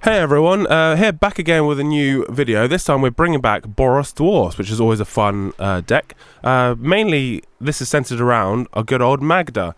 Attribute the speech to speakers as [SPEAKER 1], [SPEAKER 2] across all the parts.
[SPEAKER 1] Hey everyone, here back again with a new video. This time we're bringing back Boros Dwarves, which is always a fun deck. Mainly this is centered around a good old Magda,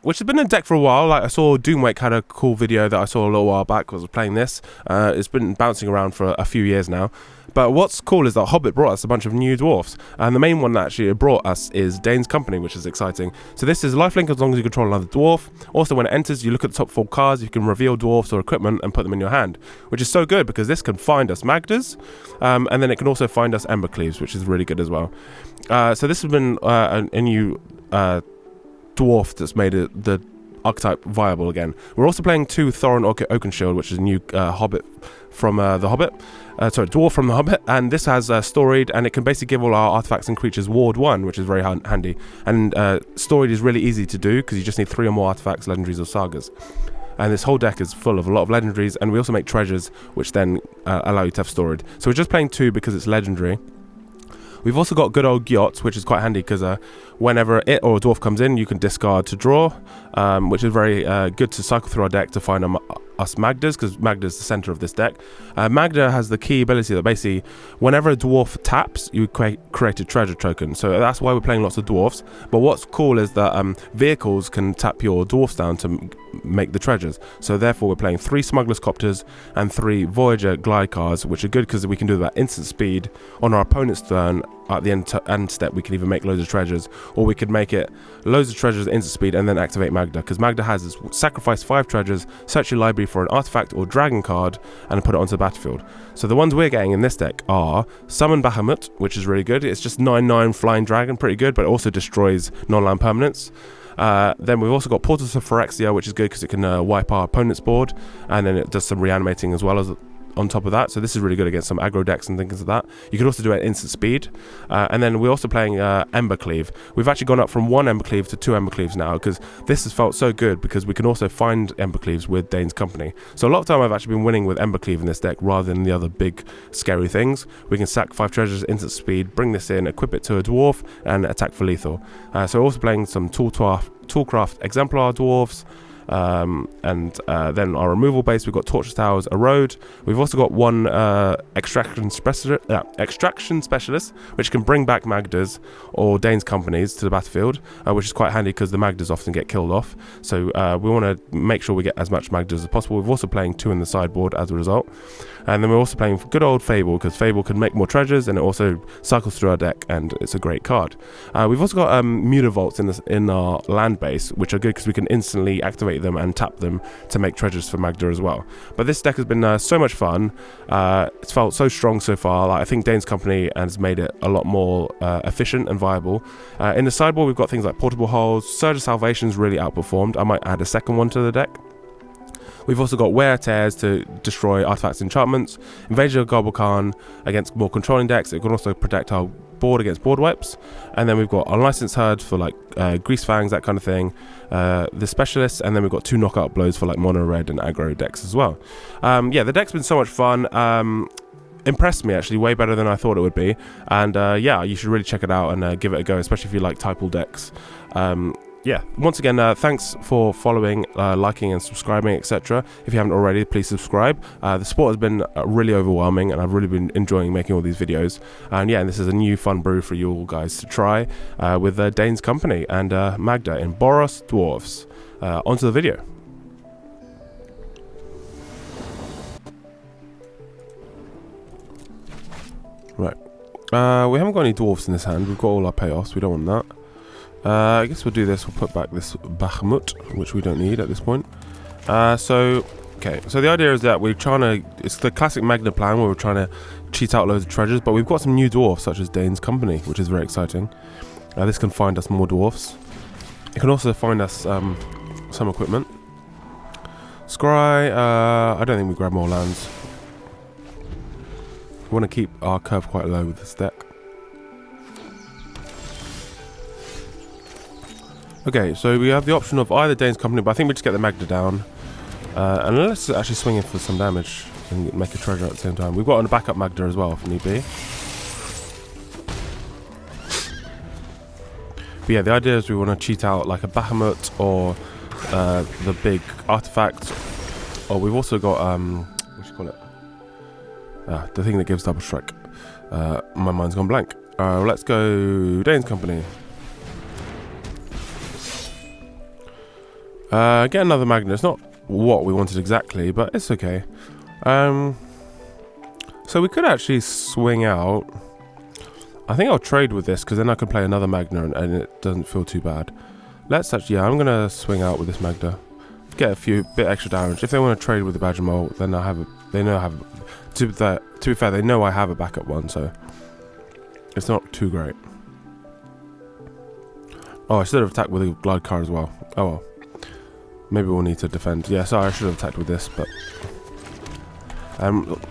[SPEAKER 1] which has been a deck for a while. Like I saw Doomwake had a cool video that I saw a little while back. I was playing this. It's been bouncing around for a few years now. But what's cool is that Hobbit brought us a bunch of new dwarfs, and the main one that actually brought us is Dains Company, which is exciting. So this is lifelink as long as you control another dwarf. Also, when it enters, you look at the top 4 cards, you can reveal dwarfs or equipment and put them in your hand, which is so good because this can find us Magdas, and then it can also find us Embercleaves, which is really good as well. So this has been a new dwarf that's made the archetype viable again. We're also playing 2 Thorin Oakenshield, which is a new Hobbit from the Hobbit. Dwarf from the Hobbit, and this has Storied, and it can basically give all our artifacts and creatures Ward 1, which is very handy. And Storied is really easy to do because you just need 3 or more artifacts, legendaries or sagas. And this whole deck is full of a lot of legendaries, and we also make treasures, which then allow you to have Storied. So we're just playing 2 because it's legendary. We've also got good old Gyots, which is quite handy because whenever it or a dwarf comes in, you can discard to draw, which is very good to cycle through our deck to find us Magdas, because Magda is the center of this deck. Magda has the key ability that basically, whenever a dwarf taps, you create a treasure token. So that's why we're playing lots of dwarfs. But what's cool is that vehicles can tap your dwarfs down to make the treasures. So therefore, we're playing 3 Smuggler's Copters and 3 Voyager Glide cars, which are good because we can do that instant speed on our opponent's turn. At the end step, we can either make loads of treasures, or we could make it loads of treasures at instant speed and then activate Magda, because Magda has this sacrifice 5 treasures, search your library for an artifact or dragon card, and put it onto the battlefield. So the ones we're getting in this deck are Summon Bahamut, which is really good. It's just 9/9 flying dragon, pretty good, but it also destroys non-land permanents. Then we've also got Portals of Phyrexia, which is good because it can wipe our opponent's board, and then it does some reanimating as well as on top of that. So this is really good against some aggro decks and things like that. You can also do it at instant speed. And then we're also playing Embercleave. We've actually gone up from 1 Embercleave to 2 Embercleaves now because this has felt so good because we can also find Embercleaves with Dains Company. So a lot of time I've actually been winning with Embercleave in this deck rather than the other big scary things. We can sack 5 treasures at instant speed, bring this in, equip it to a dwarf, and attack for lethal. So we're also playing some Toolcraft Exemplar dwarves. And then our removal base, we've got Torches Towers, Erode. We've also got 1 extraction specialist, which can bring back Magdas or Dains Companies to the battlefield, which is quite handy because the Magdas often get killed off. So we want to make sure we get as much Magdas as possible. We're also playing 2 in the sideboard as a result. And then we're also playing good old Fable, because Fable can make more treasures and it also cycles through our deck, and it's a great card. We've also got Mutavaults in our land base, which are good because we can instantly activate them and tap them to make treasures for Magda as well. But this deck has been so much fun. It's felt so strong so far. I think Dains Company has made it a lot more efficient and viable. In the sideboard, we've got things like Portable Hulls. Surge of Salvation's really outperformed. I might add a second one to the deck. We've also got Wear Tears to destroy artifacts and enchantments, Invasion of Gobblecon against more controlling decks. It can also protect our board against board wipes. And then we've got Unlicensed Herd for Grease Fangs, that kind of thing, the Specialists, and then we've got 2 Knockout Blows for mono red and aggro decks as well. The deck's been so much fun. Impressed me actually way better than I thought it would be, and you should really check it out and give it a go, especially if you like typal decks. Once again, thanks for following, liking and subscribing, etc. If you haven't already, please subscribe. The support has been really overwhelming, and I've really been enjoying making all these videos. And this is a new fun brew for you all guys to try with Dains Company and Magda in Boros Dwarves. Onto the video. Right. We haven't got any dwarfs in this hand. We've got all our payoffs. We don't want that. I guess we'll do this. We'll put back this Bahamut, which we don't need at this point. So the idea is that we're trying to... It's the classic Magna plan where we're trying to cheat out loads of treasures, but we've got some new dwarfs, such as Dains Company, which is very exciting. This can find us more dwarfs. It can also find us some equipment. Scry, I don't think we grab more lands. We want to keep our curve quite low with this deck. Okay, so we have the option of either Dains Company, but I think we just get the Magda down. And let's actually swing in for some damage and make a treasure at the same time. We've got a backup Magda as well, if need be. But the idea is we want to cheat out like a Bahamut or the big artifact. Or we've also got, The thing that gives double strike. My mind's gone blank. Let's go Dains Company. Get another Magda. It's not what we wanted exactly, but it's okay. So we could actually swing out. I think I'll trade with this because then I can play another Magda and it doesn't feel too bad. Let's actually, yeah, I'm gonna swing out with this Magda. Get a bit extra damage. If they want to trade with the Badger Mole, then they know I have. To be fair, they know I have a backup one, so it's not too great. Oh, I should have attacked with a glide car as well. Oh well. Maybe we'll need to defend. Yeah, sorry, I should have attacked with this, but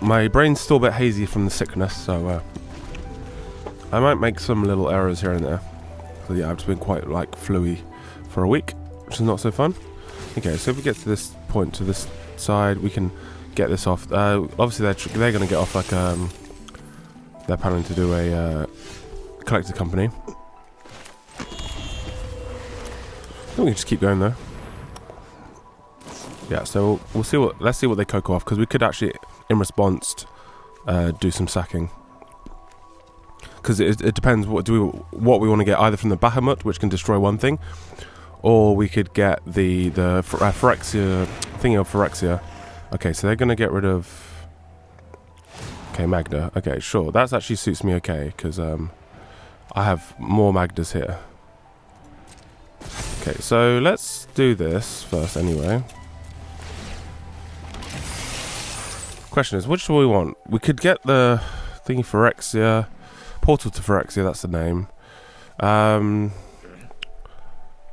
[SPEAKER 1] my brain's still a bit hazy from the sickness, so I might make some little errors here and there. So yeah, I've just been quite like fluey for a week, which is not so fun. Okay, so if we get to this point, to this side, we can get this off. Obviously, they're going to get off like they're planning to do a collector company. I think we can just keep going though. Yeah, so we'll see let's see what they cocoa off, because we could actually, in response, do some sacking. Because it depends what we want to get, either from the Bahamut, which can destroy one thing, or we could get the Phyrexia thingy of Phyrexia. Okay, so they're gonna get rid of. Okay, Magda. Okay, sure. That actually suits me okay, because I have more Magdas here. Okay, so let's do this first anyway. Question is, which do we want? We could get the thingy Phyrexia, portal to Phyrexia. That's the name.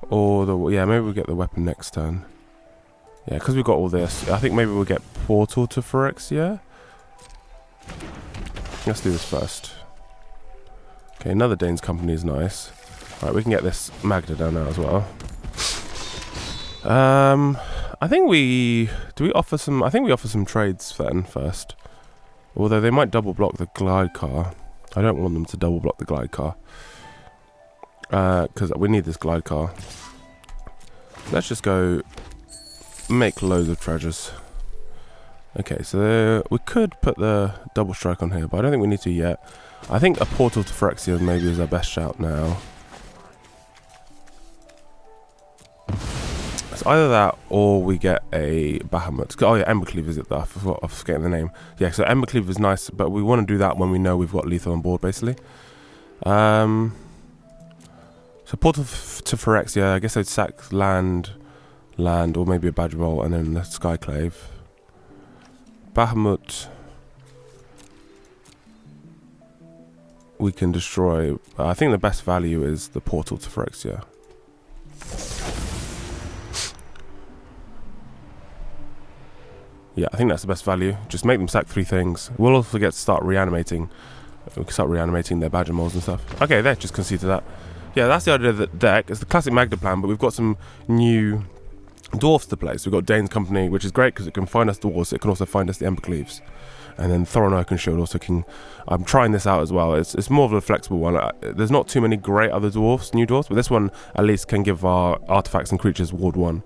[SPEAKER 1] Or maybe we'll get the weapon next turn. Yeah, because we've got all this. I think maybe we'll get portal to Phyrexia. Let's do this first. Okay, another Dains Company is nice. Alright, we can get this Magda down now as well. I think we offer some trades then first. Although they might double block the glide car. I don't want them to double block the glide car. Because we need this glide car. Let's just go make loads of treasures. Okay, so we could put the double strike on here, but I don't think we need to yet. I think a portal to Phyrexia maybe is our best shout now. It's either that or we get a Bahamut. Oh yeah, Embercleave is it? I forget the name. Yeah, so Embercleave is nice, but we want to do that when we know we've got lethal on board, basically. So portal to Phyrexia, I guess they'd sack land, or maybe a Badger Mole, and then the Skyclave. Bahamut we can destroy. I think the best value is the portal to Phyrexia. Yeah, I think that's the best value. Just make them sack 3 things. We'll also get to start reanimating. We can start reanimating their Badger Moles and stuff. Okay, there, just conceded that. Yeah, that's the idea of the deck. It's the classic Magda plan, but we've got some new dwarfs to play. So we've got Dains Company, which is great because it can find us dwarves. It can also find us the Embercleaves. And then Thoron Oaken Shield also can. I'm trying this out as well. It's more of a flexible one. There's not too many great other dwarfs, new dwarfs, but this one at least can give our artifacts and creatures Ward 1,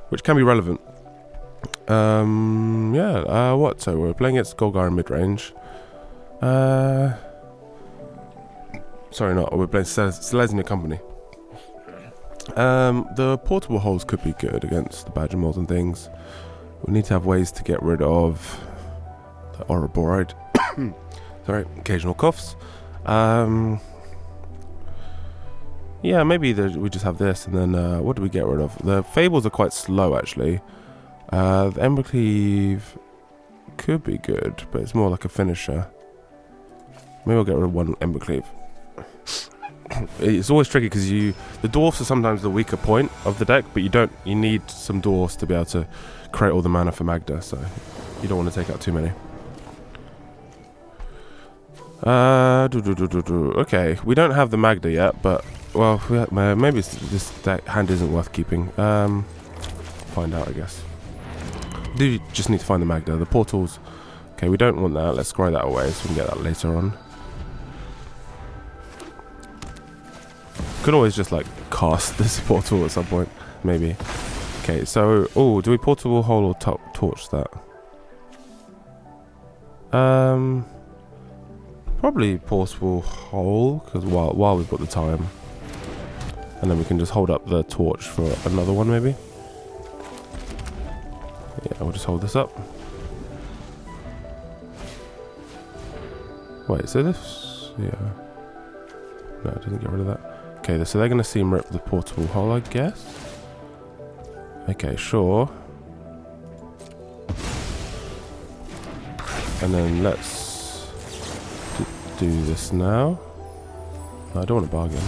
[SPEAKER 1] which can be relevant. What? So we're playing against Golgar in mid range. Sorry, not. We're playing Selesnya Company. The portable holes could be good against the Badger Moles and things. We need to have ways to get rid of the Ouroboride. Sorry, occasional coughs. Yeah, maybe we just have this, and then what do we get rid of? The Fables are quite slow, actually. The Embercleave could be good, but it's more like a finisher. Maybe I'll get rid of one Embercleave. It's always tricky because the dwarfs are sometimes the weaker point of the deck, but you need some dwarfs to be able to create all the mana for Magda, so you don't want to take out too many. Okay, we don't have the Magda yet, but well, maybe this hand isn't worth keeping. Find out, I guess. Do just need to find the Magda. The portals. Okay, we don't want that. Let's scry that away so we can get that later on. Could always just like cast this portal at some point, maybe. Okay, so do we portable hole or torch that? Probably Portable Hole, because while we've got the time. And then we can just hold up the torch for another one, maybe. Yeah, we'll just hold this up. Wait, so this... Yeah. No, it doesn't get rid of that. Okay, so they're going to seam rip the portable hole, I guess. Okay, sure. And then let's do this now. No, I don't want to bargain.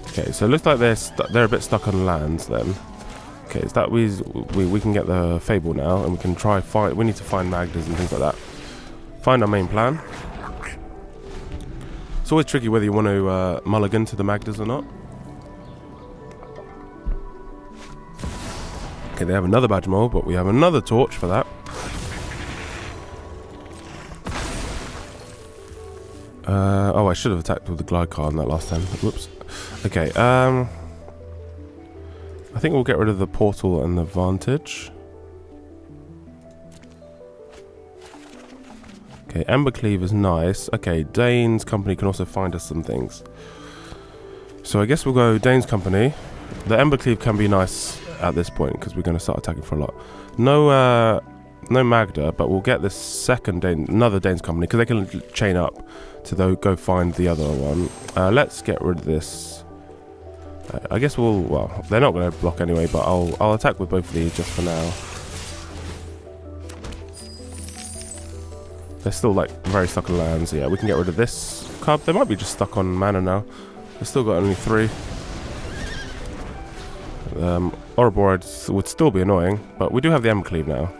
[SPEAKER 1] Okay, so it looks like they're a bit stuck on lands then. Okay, so that we can get the Fable now, and we can try we need to find Magdas and things like that. Find our main plan. It's always tricky whether you want to mulligan to the Magdas or not. Okay, they have another badge mold, but we have another torch for that. Oh, I should have attacked with the glide card on that last time. Whoops. Okay, I think we'll get rid of the portal and the vantage. Okay, Embercleave is nice. Okay, Dains Company can also find us some things. So I guess we'll go Dains Company. The Embercleave can be nice at this point because we're going to start attacking for a lot. No Magda, but we'll get this another Dains Company because they can chain up to go find the other one. Let's get rid of this. I guess well, they're not going to block anyway, but I'll attack with both of these just for now. They're still like very stuck on lands. Yeah, we can get rid of this card. They might be just stuck on mana now. They've still got only 3. Ouroboros would still be annoying, but we do have the Embercleave now.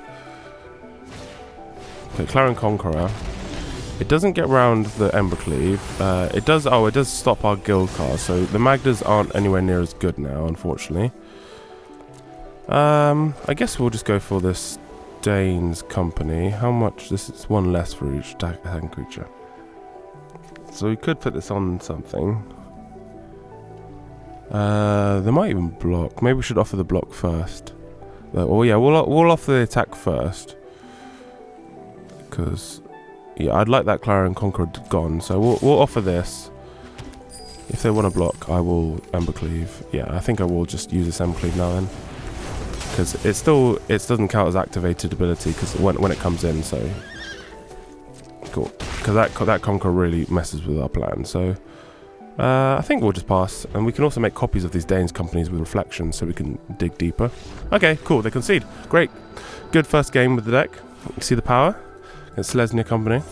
[SPEAKER 1] Okay, Clarion Conqueror. It doesn't get around the Embercleave. It does stop our guild cards, so the Magdas aren't anywhere near as good now, unfortunately. I guess we'll just go for this Dains Company. How much? This is 1 less for each attacking creature. So we could put this on something. They might even block. Maybe we should offer the block first. Oh yeah, we'll offer the attack first. Because yeah, I'd like that Clarion Conqueror gone. So we'll offer this. If they want to block, I will Embercleave. Yeah, I think I will just use this Embercleave now then. Because it doesn't count as activated ability because when it comes in. So cool. Because that Conqueror really messes with our plan. So. I think we'll just pass, and we can also make copies of these Dains Companies with reflections so we can dig deeper. Okay, cool, they concede. Great. Good first game with the deck. You see the power? It's Selesnya Company.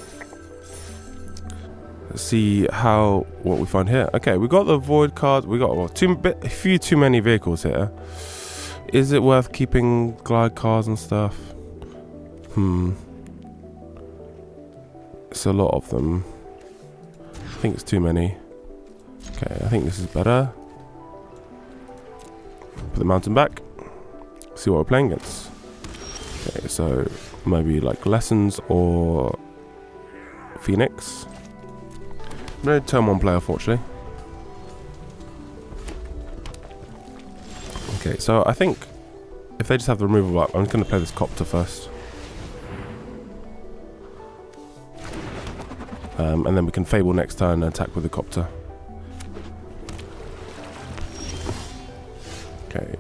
[SPEAKER 1] Let's see what we find here. Okay, we got the Void cards. We got a few too many vehicles here. Is it worth keeping glide cars and stuff? It's a lot of them. I think it's too many. Okay, I think this is better. Put the mountain back. See what we're playing against. Okay, so maybe like Lessons or Phoenix. No turn 1 play, unfortunately. Okay, so I think if they just have the removal up, I'm just going to play this Copter first. And then we can Fable next turn and attack with the Copter. Okay,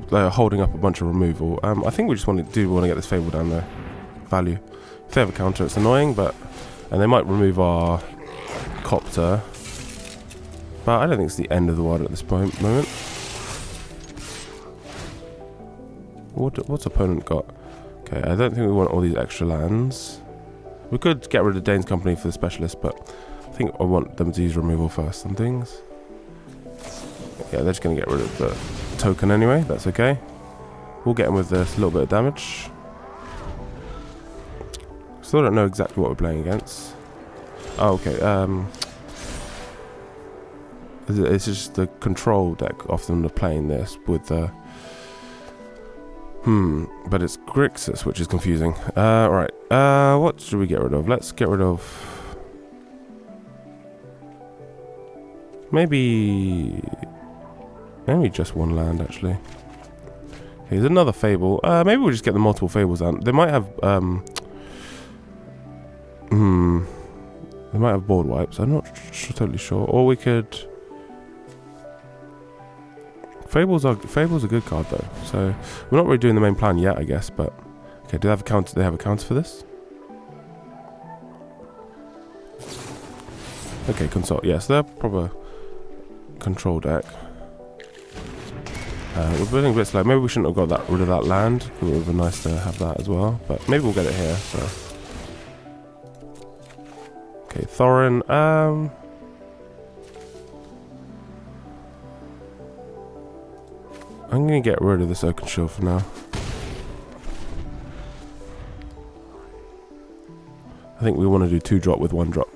[SPEAKER 1] they're holding up a bunch of removal. I think we just want to get this Fable down there. Value. If they have a counter, it's annoying, and they might remove our Copter. But I don't think it's the end of the world at this moment. What's opponent got? Okay, I don't think we want all these extra lands. We could get rid of Dains Company for the specialist, but I think I want them to use removal first and things. Yeah, they're just going to get rid of the token anyway. That's okay. We'll get them with this little bit of damage. Still don't know exactly what we're playing against. Oh, okay. It's just the control deck. Often they're playing this with the... but it's Grixis, which is confusing. Right. What should we get rid of? Let's get rid of... Maybe just one land, actually. Here's another fable. Maybe we'll just get the multiple fables out. They might have, they might have board wipes. I'm not totally sure. Or we could... Fables are a good card, though. So, we're not really doing the main plan yet, I guess, but... Okay, do they have a counter? They have a counter for this? Okay, consult. Yes, they're proper control deck. We're building a bit slow. Maybe we shouldn't have got rid of that land. It would have been nice to have that as well. But maybe we'll get it here. So. Okay, Thorin. I'm going to get rid of this Oaken Shield for now. I think we want to do 2-drop with 1-drop.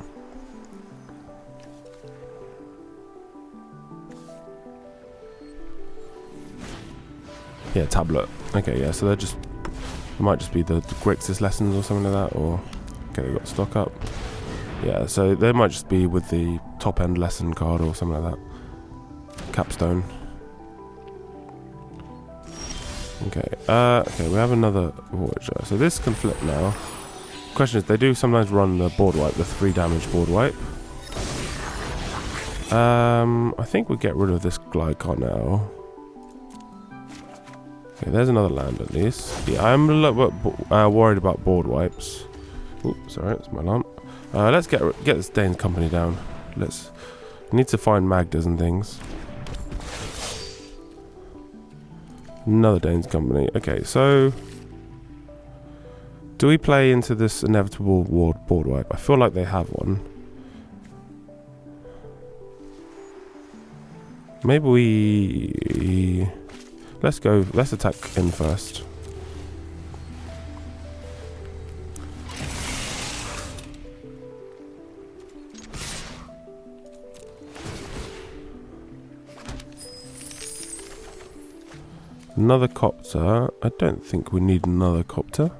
[SPEAKER 1] Yeah, tablet. Okay, yeah, so it might just be the Grixis lessons or something like that, or... Okay, they got stock up. Yeah, so they might just be with the top-end lesson card or something like that. Capstone. Okay, okay, we have another Voyager. So this can flip now. Question is, they do sometimes run the board wipe, the 3 damage board wipe. I think we get rid of this glide card now. Okay, there's another land at least. Yeah, I'm a little bit worried about board wipes. Oops, sorry, that's my alarm. Let's get this Dains Company down. We need to find Magdas and things. Another Dains Company. Okay, so do we play into this inevitable board wipe? I feel like they have one. Maybe we... Let's attack in first. Another copter. I don't think we need another copter.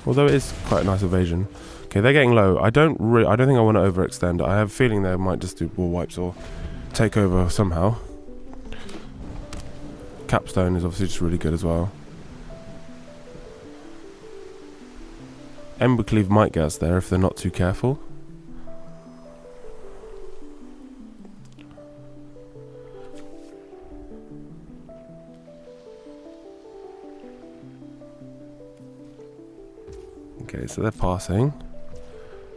[SPEAKER 1] Although it is quite a nice evasion. Okay, they're getting low. I don't think I want to overextend. I have a feeling they might just do ball wipes or take over somehow. Capstone is obviously just really good as well. Embercleave might get us there if they're not too careful. Okay, so they're passing.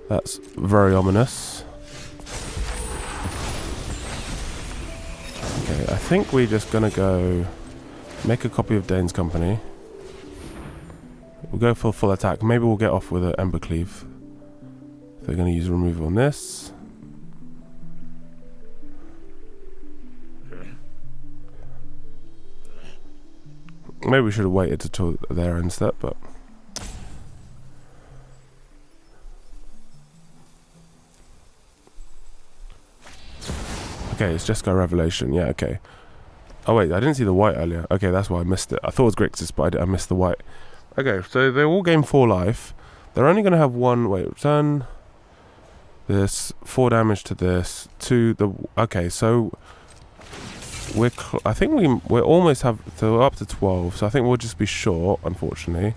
[SPEAKER 1] That's very ominous. Okay, I think we're just gonna go make a copy of Dains Company. We'll go for full attack. Maybe we'll get off with an Embercleave. They're gonna use removal on this. Maybe we should have waited until their end step, but... Okay, it's Jeskai Revelation. Yeah, okay. Oh wait, I didn't see the white earlier. Okay, that's why I missed it. I thought it was Grixis, but I missed the white. Okay, so they all gain 4 life. They're only going to have 1... Wait, return this, 4 damage to this, to the... Okay, so... I think we almost have... So we're up to 12, so I think we'll just be short, unfortunately.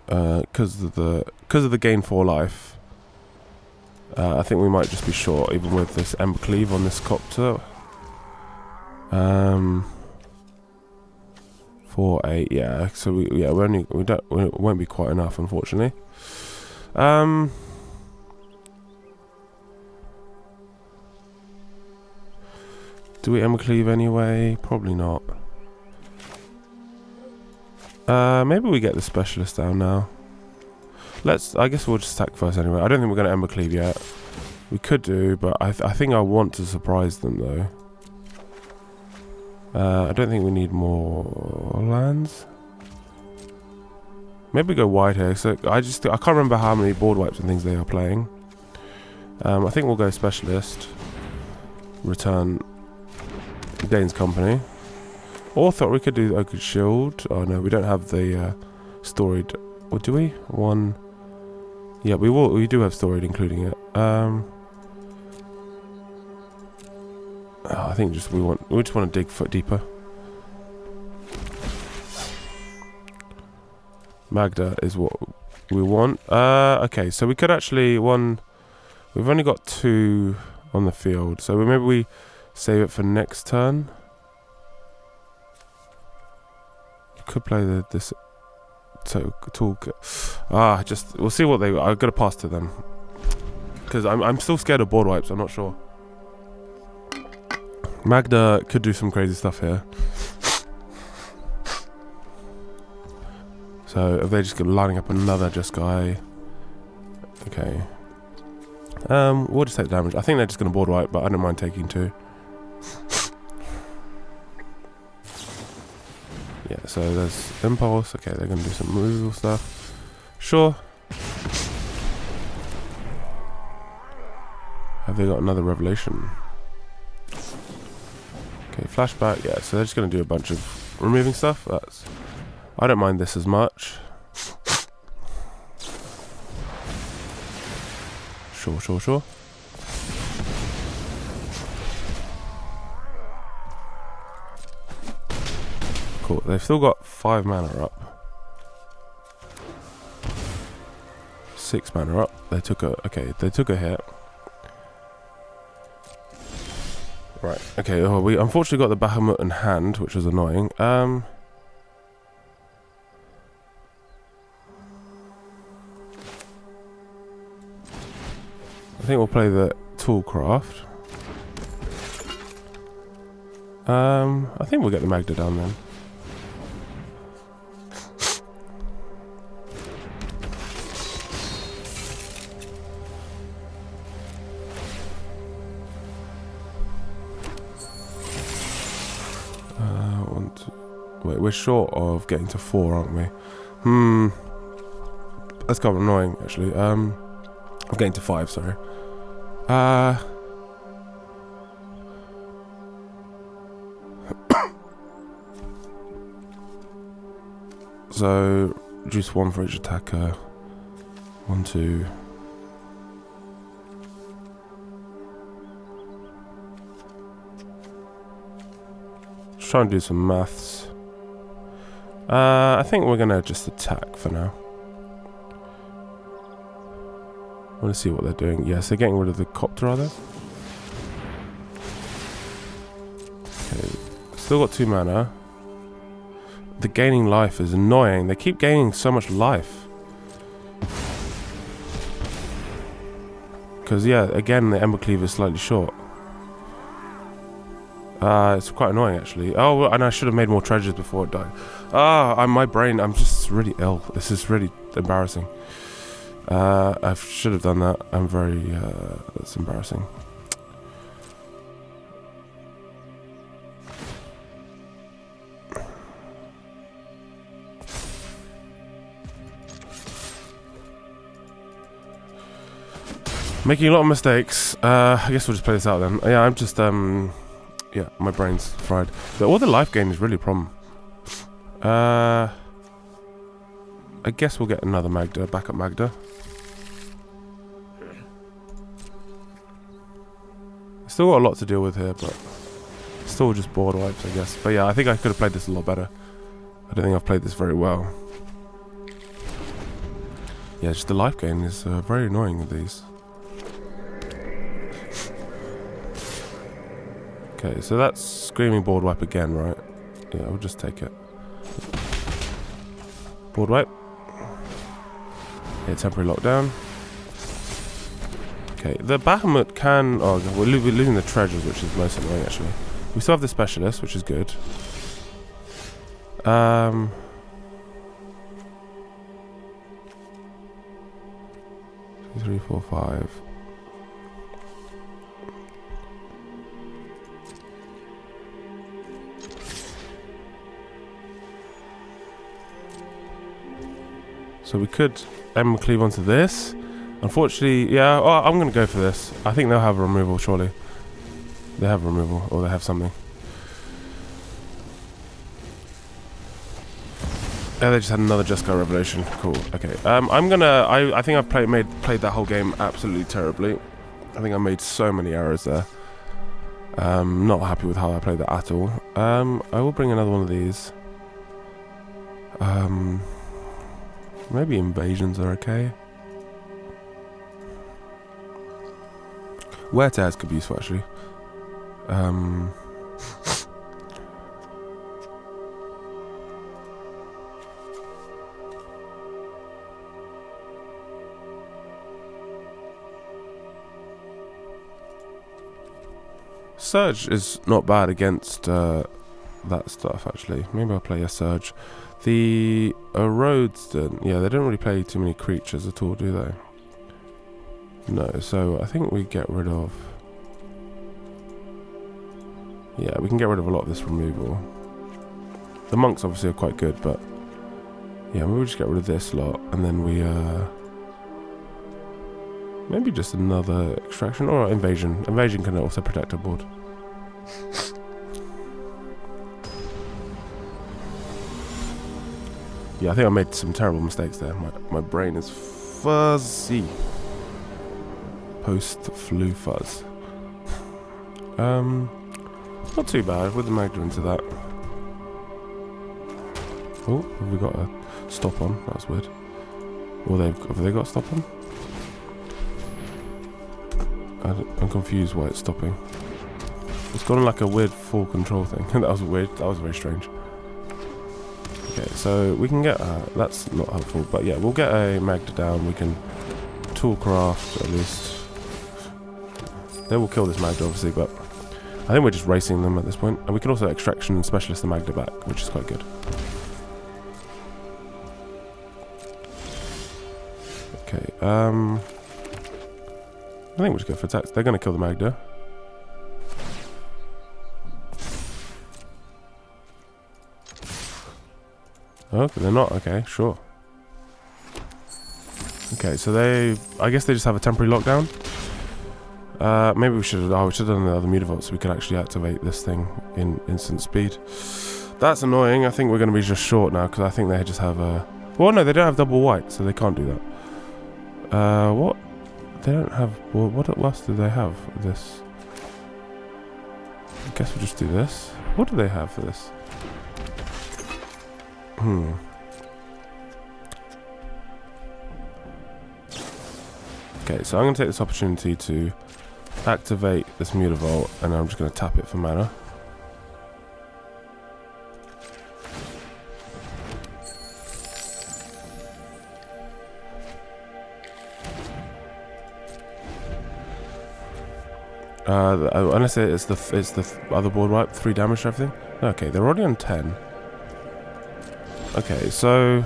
[SPEAKER 1] Because of the gain 4 life. I think we might just be short, even with this Embercleave on this copter. 4, 8, yeah. So we won't be quite enough, unfortunately. Do we Embercleave anyway? Probably not. Maybe we get the specialist down now. I guess we'll just attack first anyway. I don't think we're going to Embercleave yet. We could do, but I think I want to surprise them though. I don't think we need more lands. Maybe we go wide here. So I can't remember how many board wipes and things they are playing. I think we'll go specialist. Return Dains Company. Or thought we could do Oaken Shield. Oh no, we don't have the storied Or do we? One. Yeah, we will. We do have storage including it. Oh, I think just we just want to dig foot deeper. Magda is what we want. Okay, so we could actually we've only got 2 on the field, so maybe we save it for next turn. Could play this toolkit. We'll see what I've got to pass to them because I'm still scared of board wipes. I'm not sure. Magda could do some crazy stuff here. So if they just get lining up another Jeskai, okay. We'll just take damage. I think they're just going to board wipe, but I don't mind taking 2. Yeah, so there's impulse. Okay, they're going to do some removal stuff. Sure. Have they got another revelation? Okay, flashback. Yeah, so they're just going to do a bunch of removing stuff. I don't mind this as much. Sure. Cool. They've still got 5 mana up. 6 mana up. They took a hit. Right. Okay. Oh, we unfortunately got the Bahamut in hand, which was annoying. I think we'll play the Toolcraft. I think we'll get the Magda down then. Wait, we're short of getting to 4, aren't we? That's kind of annoying, actually. I'm getting to 5, sorry. So, reduce 1 for each attacker. 1, 2. Just try and do some maths. I think we're gonna just attack for now. I want to see what they're doing. Yes, they're getting rid of the copter, are they? Okay, still got 2 mana. The gaining life is annoying. They keep gaining so much life. Because, yeah, again, the Embercleave is slightly short. It's quite annoying, actually. Oh, and I should have made more treasures before it died. My brain, I'm just really ill. This is really embarrassing. I should have done that. I'm very, that's embarrassing. Making a lot of mistakes. I guess we'll just play this out then. Yeah, I'm just, yeah, my brain's fried. All the life gain is really a problem. I guess we'll get another Magda, backup Magda. Still got a lot to deal with here, but still just board wipes, I guess. But yeah, I think I could have played this a lot better. I don't think I've played this very well. Yeah, just the life gain is very annoying with these. Okay, so that's screaming board wipe again, right? Yeah, we'll just take it. Board wipe. Yeah, temporary lockdown. Okay, the Bahamut can... Oh, we're losing the treasures, which is most annoying, actually. We still have the specialist, which is good. 3, 4, 5. So we could Embercleave onto this. Unfortunately, yeah, oh, I'm going to go for this. I think they'll have a removal, surely. They have removal, or they have something. Oh, they just had another Jeskai Revelation. Cool. Okay. I'm gonna. I think I've played that whole game absolutely terribly. I think I made so many errors there. Not happy with how I played that at all. I will bring another one of these. Maybe invasions are okay. Wear tears could be useful actually. Surge is not bad against that stuff actually. Maybe I'll play a Surge. The Erodes, yeah, they don't really play too many creatures at all, do they? No, so I think we get rid of... Yeah, we can get rid of a lot of this removal. The monks obviously are quite good, but... Yeah, maybe we'll just get rid of this lot, and then we, maybe just another extraction, or invasion. Invasion can also protect our board. Yeah, I think I made some terrible mistakes there. My brain is fuzzy. Post-flu fuzz. Not too bad with the Magda into that. Oh, have we got a stop on? That's weird. Or have they got a stop on? I'm confused why it's stopping. It's gone like a weird full control thing. That was weird. That was very strange. Okay, so we can get... that's not helpful, but yeah, we'll get a Magda down. We can toolcraft at least. They will kill this Magda, obviously, but I think we're just racing them at this point. And we can also extraction and specialist the Magda back, which is quite good. Okay, I think we'll just go for attacks. They're going to kill the Magda. Oh, they're not. Okay, sure. Okay, so I guess they just have a temporary lockdown. Maybe we should have done the other Mutavault so we could actually activate this thing in instant speed. That's annoying. I think we're going to be just short now because I think they just have a... Well, no, they don't have double white, so they can't do that. What? They don't have... Well, what else do they have for this? I guess we'll just do this. What do they have for this? Okay, so I'm going to take this opportunity to activate this Mutavault, and I'm just going to tap it for mana. Unless it's the other board wipe, 3 damage to everything. Okay, they're already on 10. Okay, so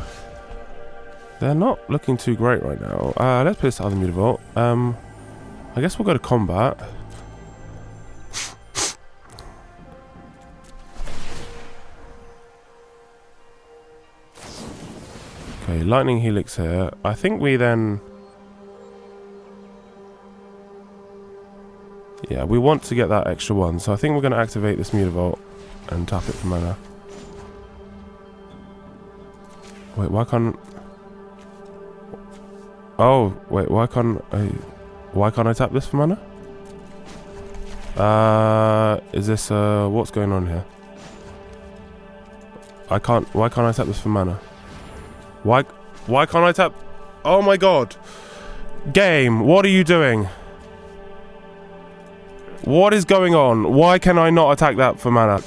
[SPEAKER 1] they're not looking too great right now. Let's play this other Mutavault. I guess we'll go to combat. Okay, Lightning Helix here. I think we then... Yeah, we want to get that extra one, so I think we're going to activate this Mutavault and tap it for mana. Wait, why can't... Oh, wait, why can't I tap this for mana? Is this, what's going on here? Why can't I tap this for mana? Why can't I tap... Oh my god! Game, what are you doing? What is going on? Why can I not attack that for mana?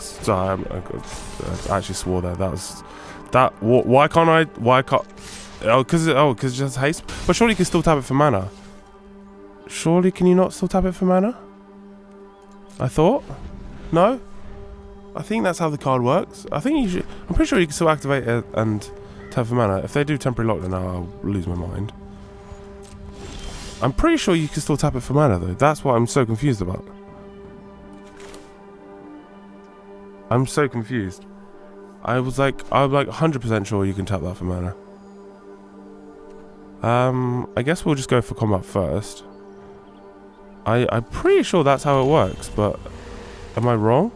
[SPEAKER 1] Sorry, I actually swore there. That was... That... Why can't I... Why can't... Oh, because it just haste? But surely you can still tap it for mana. Surely can you not still tap it for mana? I thought? No? I think that's how the card works. I think you should... I'm pretty sure you can still activate it and tap for mana. If they do temporary lockdown now, I'll lose my mind. I'm pretty sure you can still tap it for mana though. That's what I'm so confused about. I'm so confused. I'm like 100% sure you can tap that for mana. I guess we'll just go for combat first. I'm pretty sure that's how it works, but am I wrong?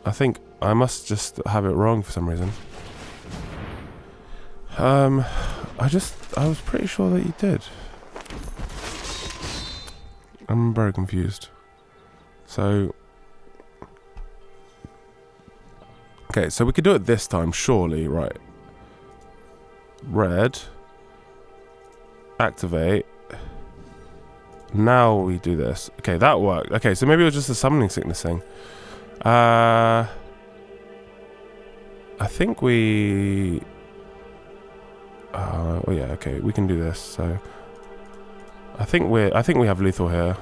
[SPEAKER 1] I think I must just have it wrong for some reason. I was pretty sure that you did. I'm very confused. So... Okay, so we could do it this time, surely, right? Red. Activate. Now we do this. Okay, that worked. Okay, so maybe it was just a summoning sickness thing. I think we... oh yeah, okay, we can do this. So I think we have lethal here.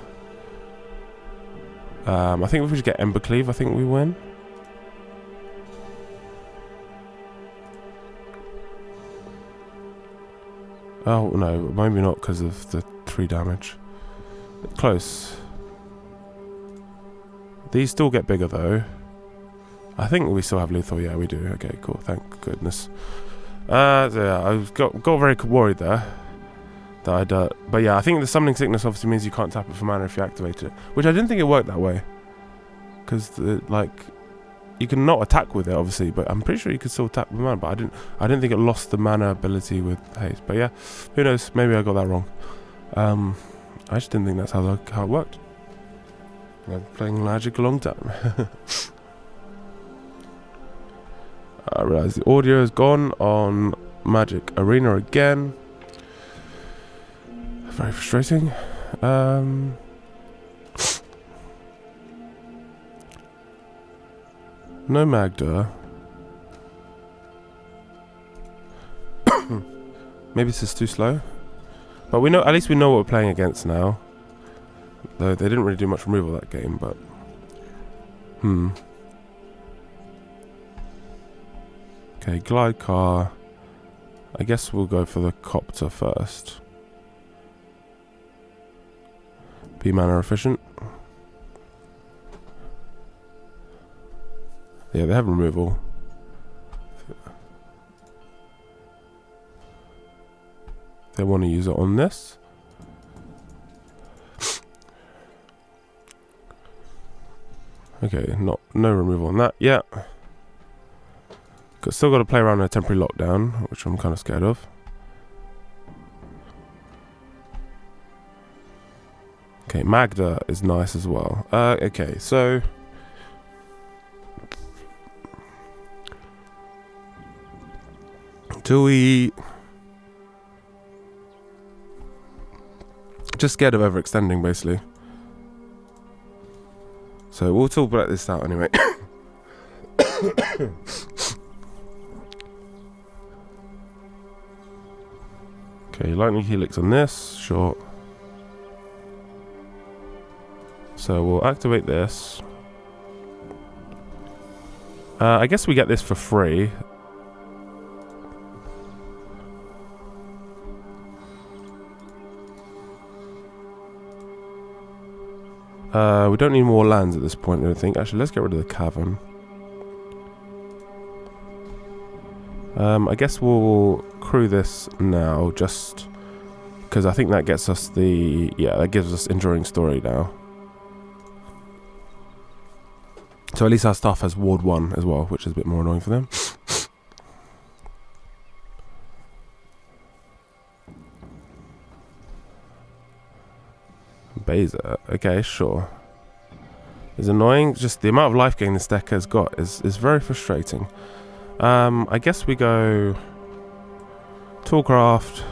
[SPEAKER 1] I think if we just get Embercleave, I think we win. Oh no, maybe not because of the 3 damage. Close. These still get bigger though. I think we still have lethal. Yeah, we do. Okay, cool. Thank goodness. So yeah, I got very worried there. That I'd, but yeah, I think the summoning sickness obviously means you can't tap it for mana if you activate it, which I didn't think it worked that way. Because like, you can not attack with it obviously, but I'm pretty sure you could still tap with mana. But I didn't think it lost the mana ability with haste. But yeah, who knows? Maybe I got that wrong. I just didn't think that's how it worked. I've been playing Magic a long time. I realise the audio is gone on Magic Arena again. Very frustrating. No Magda. Maybe this is too slow. But we know, at least we know what we're playing against now. Though they didn't really do much removal that game, but... Okay, Glide Car. I guess we'll go for the Copter first. Be mana efficient. Yeah, they have removal. They want to use it on this. Okay, no removal on that yet. Still got to play around in a temporary lockdown, which I'm kind of scared of. Okay, Magda is nice as well. Okay, so... do we... just scared of overextending, basically. So we'll talk about this out anyway. Okay, lightning helix on this, sure. So we'll activate this. I guess we get this for free. We don't need more lands at this point, I don't think. Actually, let's get rid of the cavern. I guess we'll crew this now, just because I think that gets us the... yeah, that gives us Enduring Story now. So at least our stuff has Ward 1 as well, which is a bit more annoying for them. Baser, okay, sure. It's annoying, just the amount of life gain this deck has got is very frustrating. I guess we go... Toolcraft.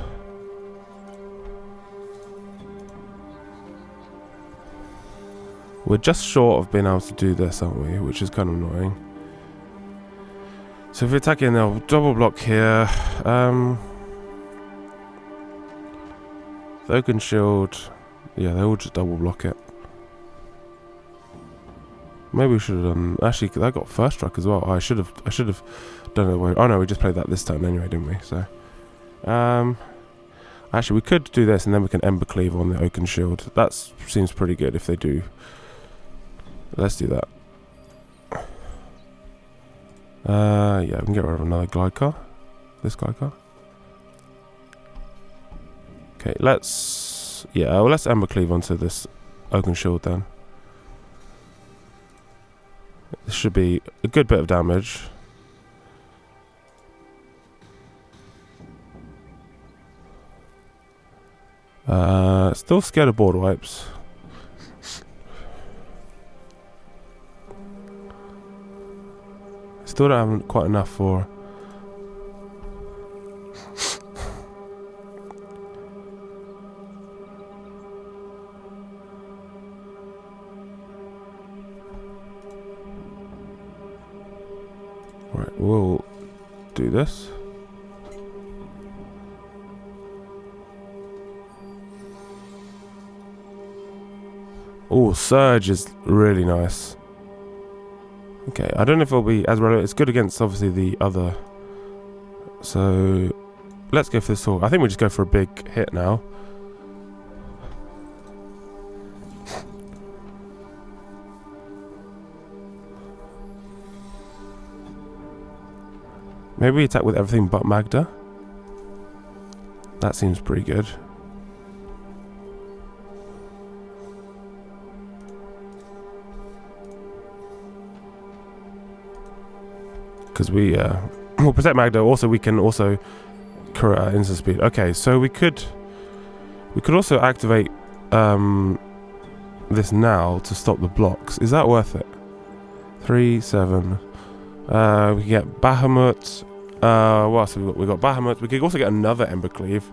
[SPEAKER 1] We're just short of being able to do this, aren't we? Which is kind of annoying. So if we attack in, they'll double block here. The Oaken Shield... yeah, they all just double block it. Maybe we should have done... actually, that got first strike as well. I should have done it. Oh no, we just played that this turn anyway, didn't we? So, actually, we could do this, and then we can Embercleave on the Oaken Shield. That seems pretty good if they do. Let's do that. Yeah, we can get rid of another glide car. This glide car. Okay, let's... yeah, well, let's Embercleave onto this Oaken Shield then. This should be a good bit of damage. Still scared of board wipes. Still don't have quite enough for... Right, we'll do this. Oh, Surge is really nice. Okay, I don't know if it'll be as relevant. It's good against, obviously, the other. So, let's go for this sword. I think we just go for a big hit now. Maybe we attack with everything but Magda. That seems pretty good. Because we will protect Magda. Also, we can also instant speed. Okay, so we could also activate this now to stop the blocks. Is that worth it? 3, 7. We can get Bahamut. What else have we got? We got Bahamut. We could also get another Embercleave.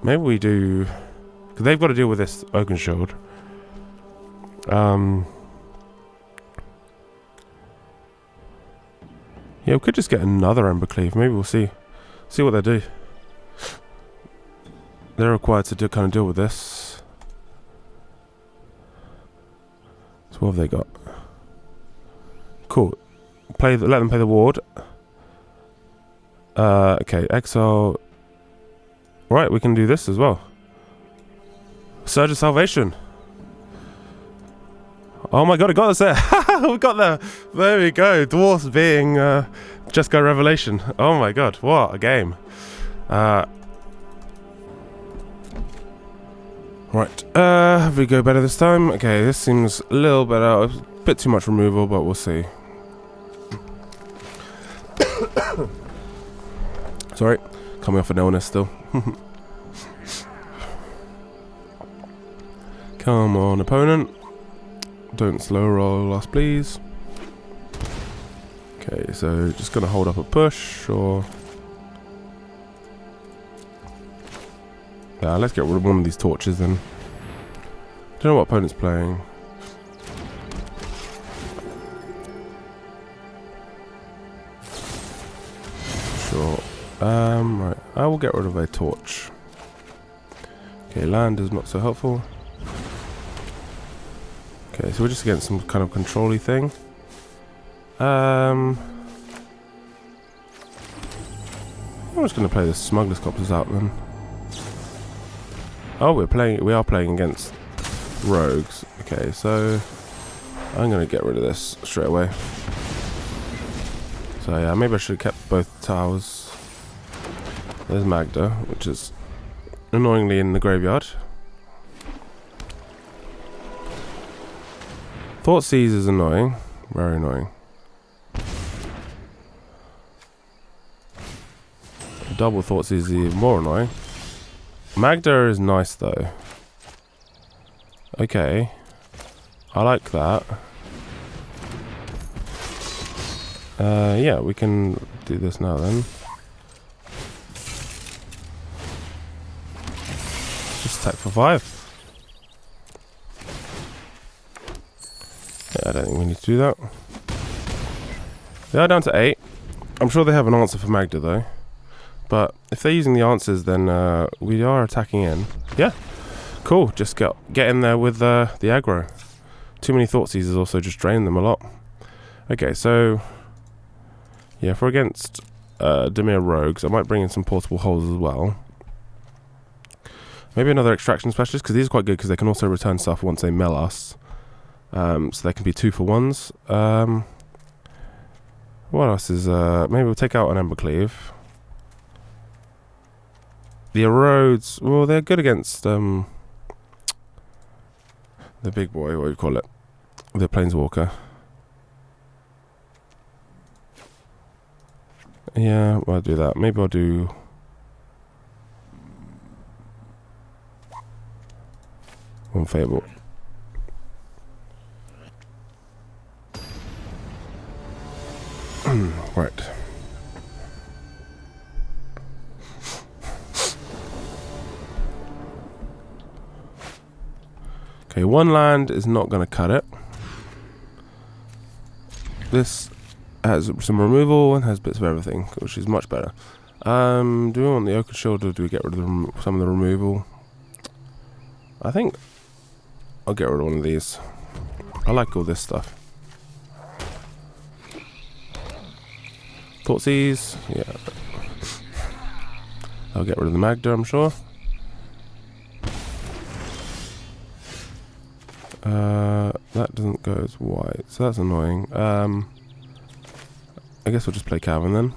[SPEAKER 1] Maybe we do, because they've got to deal with this Oaken Shield. Yeah, we could just get another Embercleave. Maybe we'll see what they do. They're required to kind of deal with this. So what have they got? Cool. Let them play the ward. Okay, exile. Right, we can do this as well. Surge of Salvation. Oh my god, I got us there. We got there. There we go. Dwarves being Jeskai Revelation. Oh my god, what a game. Right. Have we go better this time? Okay, this seems a little better. A bit too much removal, but we'll see. Sorry, coming off an illness still. Come on, opponent. Don't slow roll us, please. Okay, so just gonna hold up a push, or... Yeah, let's get rid of one of these torches then. Don't know what opponent's playing. Sure. Right, I will get rid of a torch. Okay, land is not so helpful. Okay, so we're just against some kind of control-y thing. I'm just going to play the Smuggler's Copters out then. Oh, we are playing against rogues. Okay, so I'm going to get rid of this straight away. So yeah, maybe I should have kept both towers. There's Magda, which is annoyingly in the graveyard. Thoughtseize is annoying. Very annoying. Double Thoughtseize is even more annoying. Magda is nice though. Okay. I like that. Yeah, we can do this now then. Just attack for 5. Yeah, I don't think we need to do that. They are down to 8. I'm sure they have an answer for Magda though. But if they're using the answers, then we are attacking in. Yeah, cool. Just get in there with the aggro. Too many Thoughtseizes also just drain them a lot. Okay, so yeah, if we're against Dimir Rogues, I might bring in some portable holes as well. Maybe another extraction specialist, because these are quite good because they can also return stuff once they mill us. So they can be 2-for-1s. What else is... maybe we'll take out an Embercleave. The erodes... Well, they're good against... the big boy, what do you call it? The Planeswalker. Yeah, well, I'll do that. Maybe I'll do... one Fable. Right. Okay, one land is not going to cut it. This has some removal and has bits of everything, which is much better. Do we want the Oak Shield or do we get rid of some of the removal? I think I'll get rid of one of these. I like all this stuff. Thoughtseize, yeah. I'll get rid of the Magda, I'm sure. That doesn't go as white, so that's annoying. I guess we'll just play Cavern then.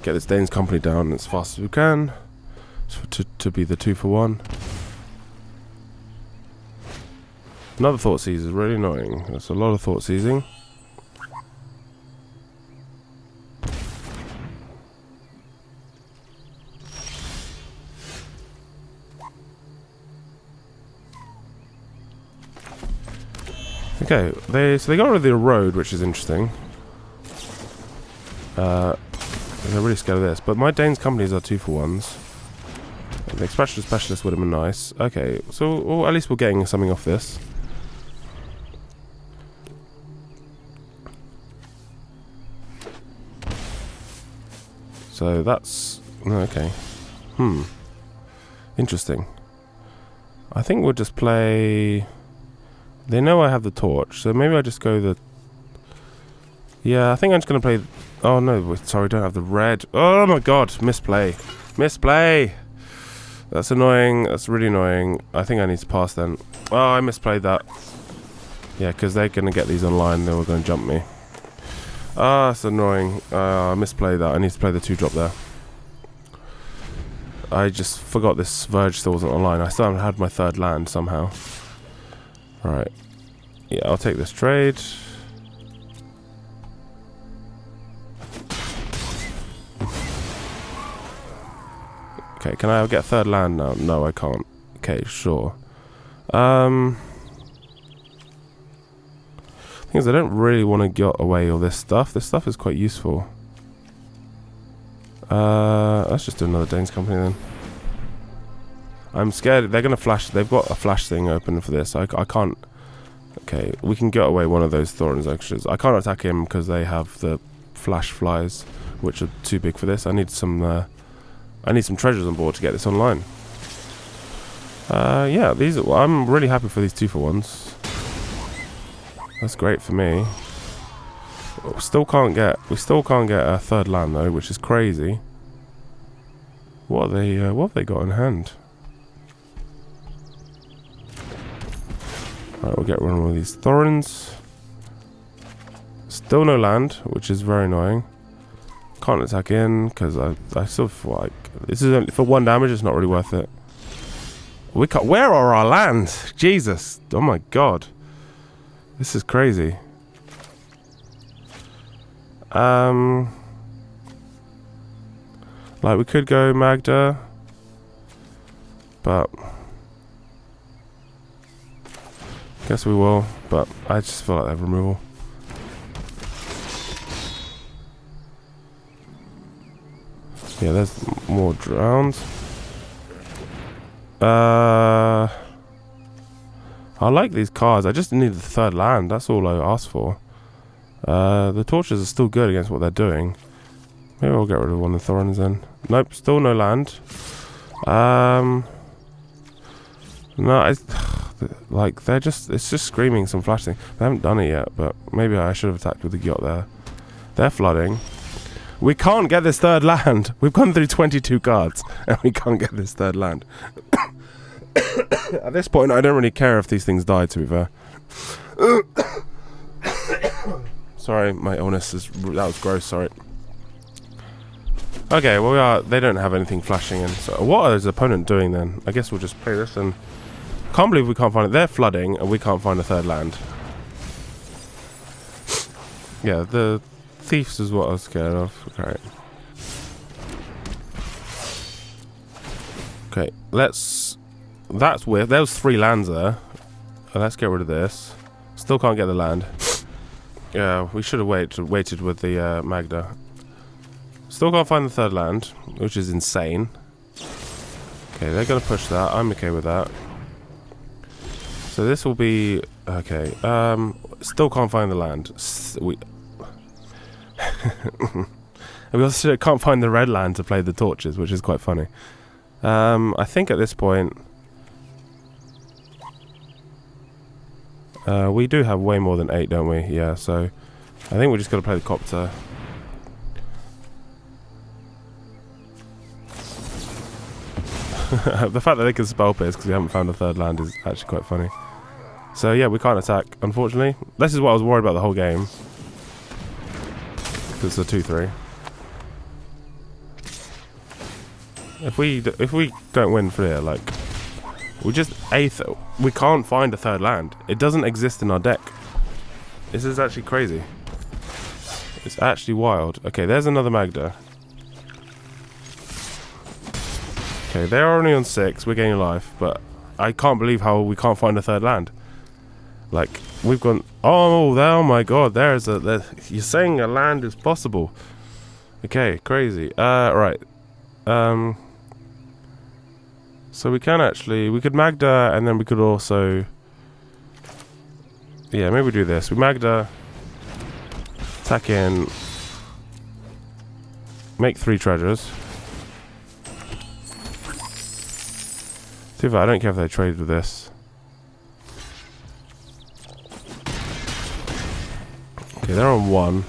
[SPEAKER 1] Get this Dains Company down as fast as we can. To be the 2-for-1. Another Thoughtseize is really annoying. That's a lot of Thoughtseizing. Okay, so they got rid of the road, which is interesting. They're really scared of this, but my Dains Companies are 2-for-1s. The Expression Specialist would have been nice. Okay, so at least we're getting something off this. So that's... okay. Interesting. I think we'll just play... They know I have the torch, so maybe I just go the... Yeah, I think I'm just going to play... Oh no, sorry, I don't have the red. Oh my god, misplay. Misplay! That's annoying, that's really annoying. I think I need to pass then. Oh, I misplayed that. Yeah, because they're going to get these online, they were going to jump me. Ah, that's annoying. I misplayed that, I need to play the 2-drop there. I just forgot this Verge still wasn't online. I still haven't had my 3rd land somehow. Right. Yeah, I'll take this trade. Okay, can I get a 3rd land now? No, I can't. Okay, sure. Thing is, I don't really want to get away all this stuff. This stuff is quite useful. Let's just do another Dains Company then. I'm scared they're gonna flash. They've got a flash thing open for this. I can't. Okay, we can get away one of those Thorin's extras. I can't attack him because they have the flash flies, which are too big for this. I need some treasures on board to get this online. Yeah, these. I'm really happy for these 2-for-1s. That's great for me. We still can't get a 3rd land though, which is crazy. What have they got in hand? Right, we'll get rid of one of these Thorns. Still no land, which is very annoying. Can't attack in because I sort of like this is only for 1 damage. It's not really worth it. We can't. Where are our lands? Jesus! Oh my god! This is crazy. Like we could go Magda, but guess we will. But I just feel like they have removal. Yeah, there's more drowns. I like these cards. I just need the 3rd land. That's all I asked for. The torches are still good against what they're doing. Maybe I'll get rid of one of the Thorns then. Nope, still no land. No, like it's just screaming some flash thing. They haven't done it yet, but maybe I should have attacked with the yacht there. They're flooding. We can't get this 3rd land. We've gone through 22 cards and we can't get this 3rd land. At this point, I don't really care if these things die, to be fair. Sorry, my illness that was gross, sorry. Okay, well they don't have anything flashing in, so what is the opponent doing then? I guess we'll just play this and... Can't believe we can't find it. They're flooding and we can't find a 3rd land. Yeah, the Thieves is what I was scared of. Okay. Okay, let's... That's weird. There was 3 lands there. Let's get rid of this. Still can't get the land. Yeah, we should have waited with the Magda. Still can't find the 3rd land, which is insane. Okay, they're going to push that. I'm okay with that. So this will be... Okay, still can't find the land. We also can't find the red land to play the torches, which is quite funny. I think at this point... we do have way more than 8, don't we? Yeah, so... I think we just got to play the copter. The fact that they can spell pierce because we haven't found a 3rd land is actually quite funny. So yeah, we can't attack, unfortunately. This is what I was worried about the whole game. It's a 2-3. If we don't win for here, like, we just we can't find a 3rd land. It doesn't exist in our deck. This is actually crazy. It's actually wild. Okay, there's another Magda. Okay, they're only on 6. We're gaining life, but I can't believe how we can't find a 3rd land. Like, we've gone... Oh my god, there's a... You're saying a land is possible. Okay, crazy. Right. So we can actually... We could Magda, and then we could also... Yeah, maybe we do this. We Magda... Attack in... Make 3 treasures. I don't care if they traded with this. Okay, they're on 1.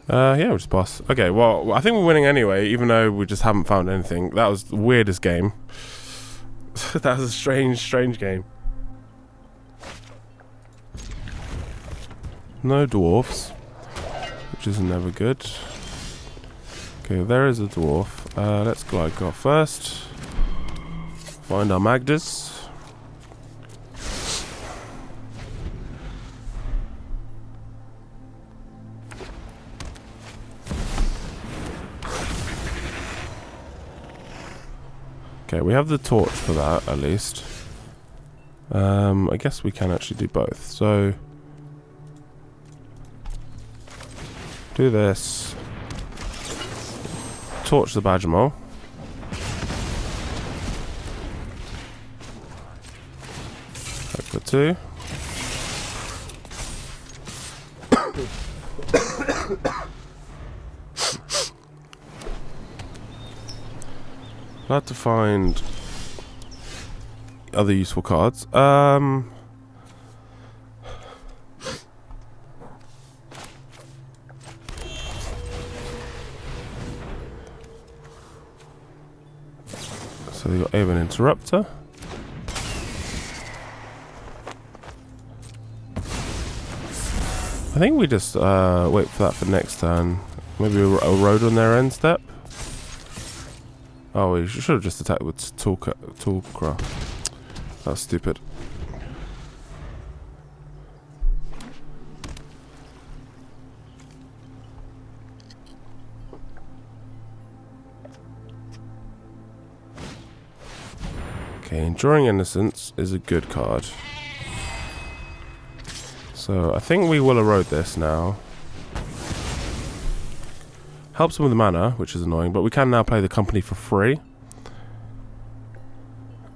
[SPEAKER 1] Yeah, we'll just pass. Okay, well, I think we're winning anyway, even though we just haven't found anything. That was the weirdest game. That was a strange game. No dwarfs, which is never good. Okay, there is a dwarf. Let's glide off first. Find our Magdas. Okay, we have the torch for that, at least. I guess we can actually do both. So, do this. Torch the Badgermole. Back for 2. Glad to find other useful cards. So we got Aven Interrupter. I think we just wait for that for next turn. Maybe a road on their end step. Oh, we should have just attacked with Toolcraft. That's stupid. Okay, Enduring Innocence is a good card. So I think we will erode this now. Helps him with the mana, which is annoying, but we can now play the company for free.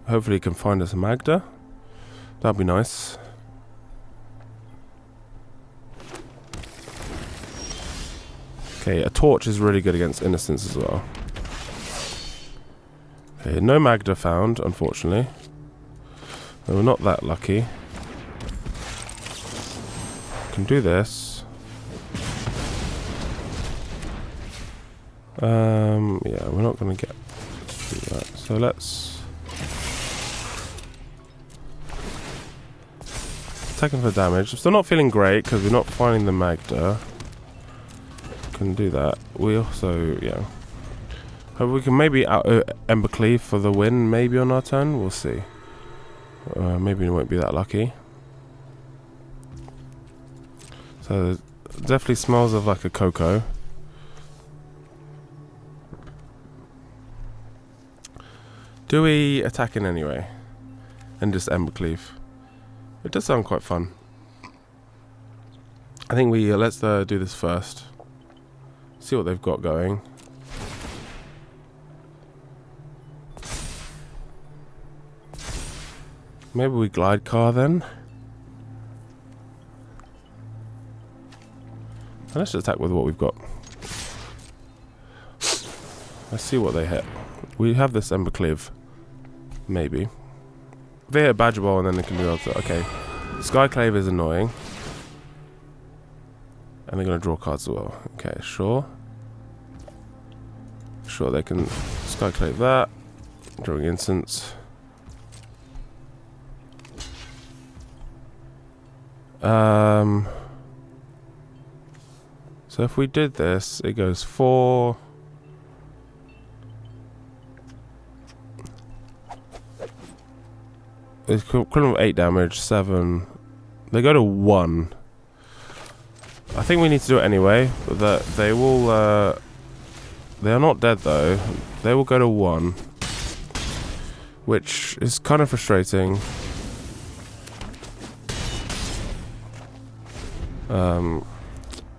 [SPEAKER 1] Hopefully he can find us a Magda. That'd be nice. Okay, a torch is really good against Innocence as well. Okay, no Magda found, unfortunately. We're not that lucky. Can do this. Yeah, we're not going to get to do that. So let's attack him for damage. I'm still not feeling great because we're not finding the Magda. Can do that. We also, yeah. Hope we can maybe out Embercleave for the win. Maybe on our turn. We'll see. Maybe we won't be that lucky. So definitely smells of like a cocoa. Do we attack in anyway? And just Embercleave? It does sound quite fun. I think we let's do this first. See what they've got going. Maybe we glide car then. And let's just attack with what we've got. Let's see what they hit. We have this Embercleave. Maybe. If they hit Badger Ball and then they can do other. Okay. Skyclave is annoying. And they're going to draw cards as well. Okay, sure. Sure, they can Skyclave that. Drawing instants. So if we did this, it goes 4. It's equivalent of 8 damage, 7. They go to 1. I think we need to do it anyway, but that they will. They are not dead though. They will go to 1, which is kind of frustrating.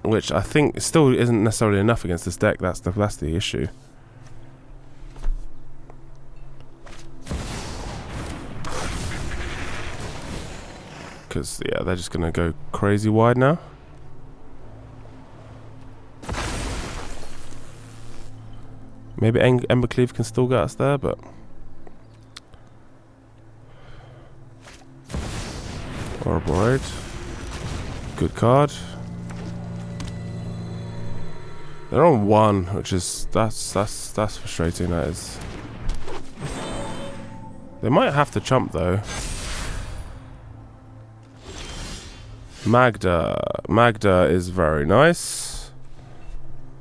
[SPEAKER 1] Which I think still isn't necessarily enough against this deck. That's the issue. Because yeah, they're just gonna go crazy wide now. Maybe Embercleave can still get us there, but Ouroboros, good card. They're on 1, which is that's frustrating. That is. They might have to chump though. Magda is very nice.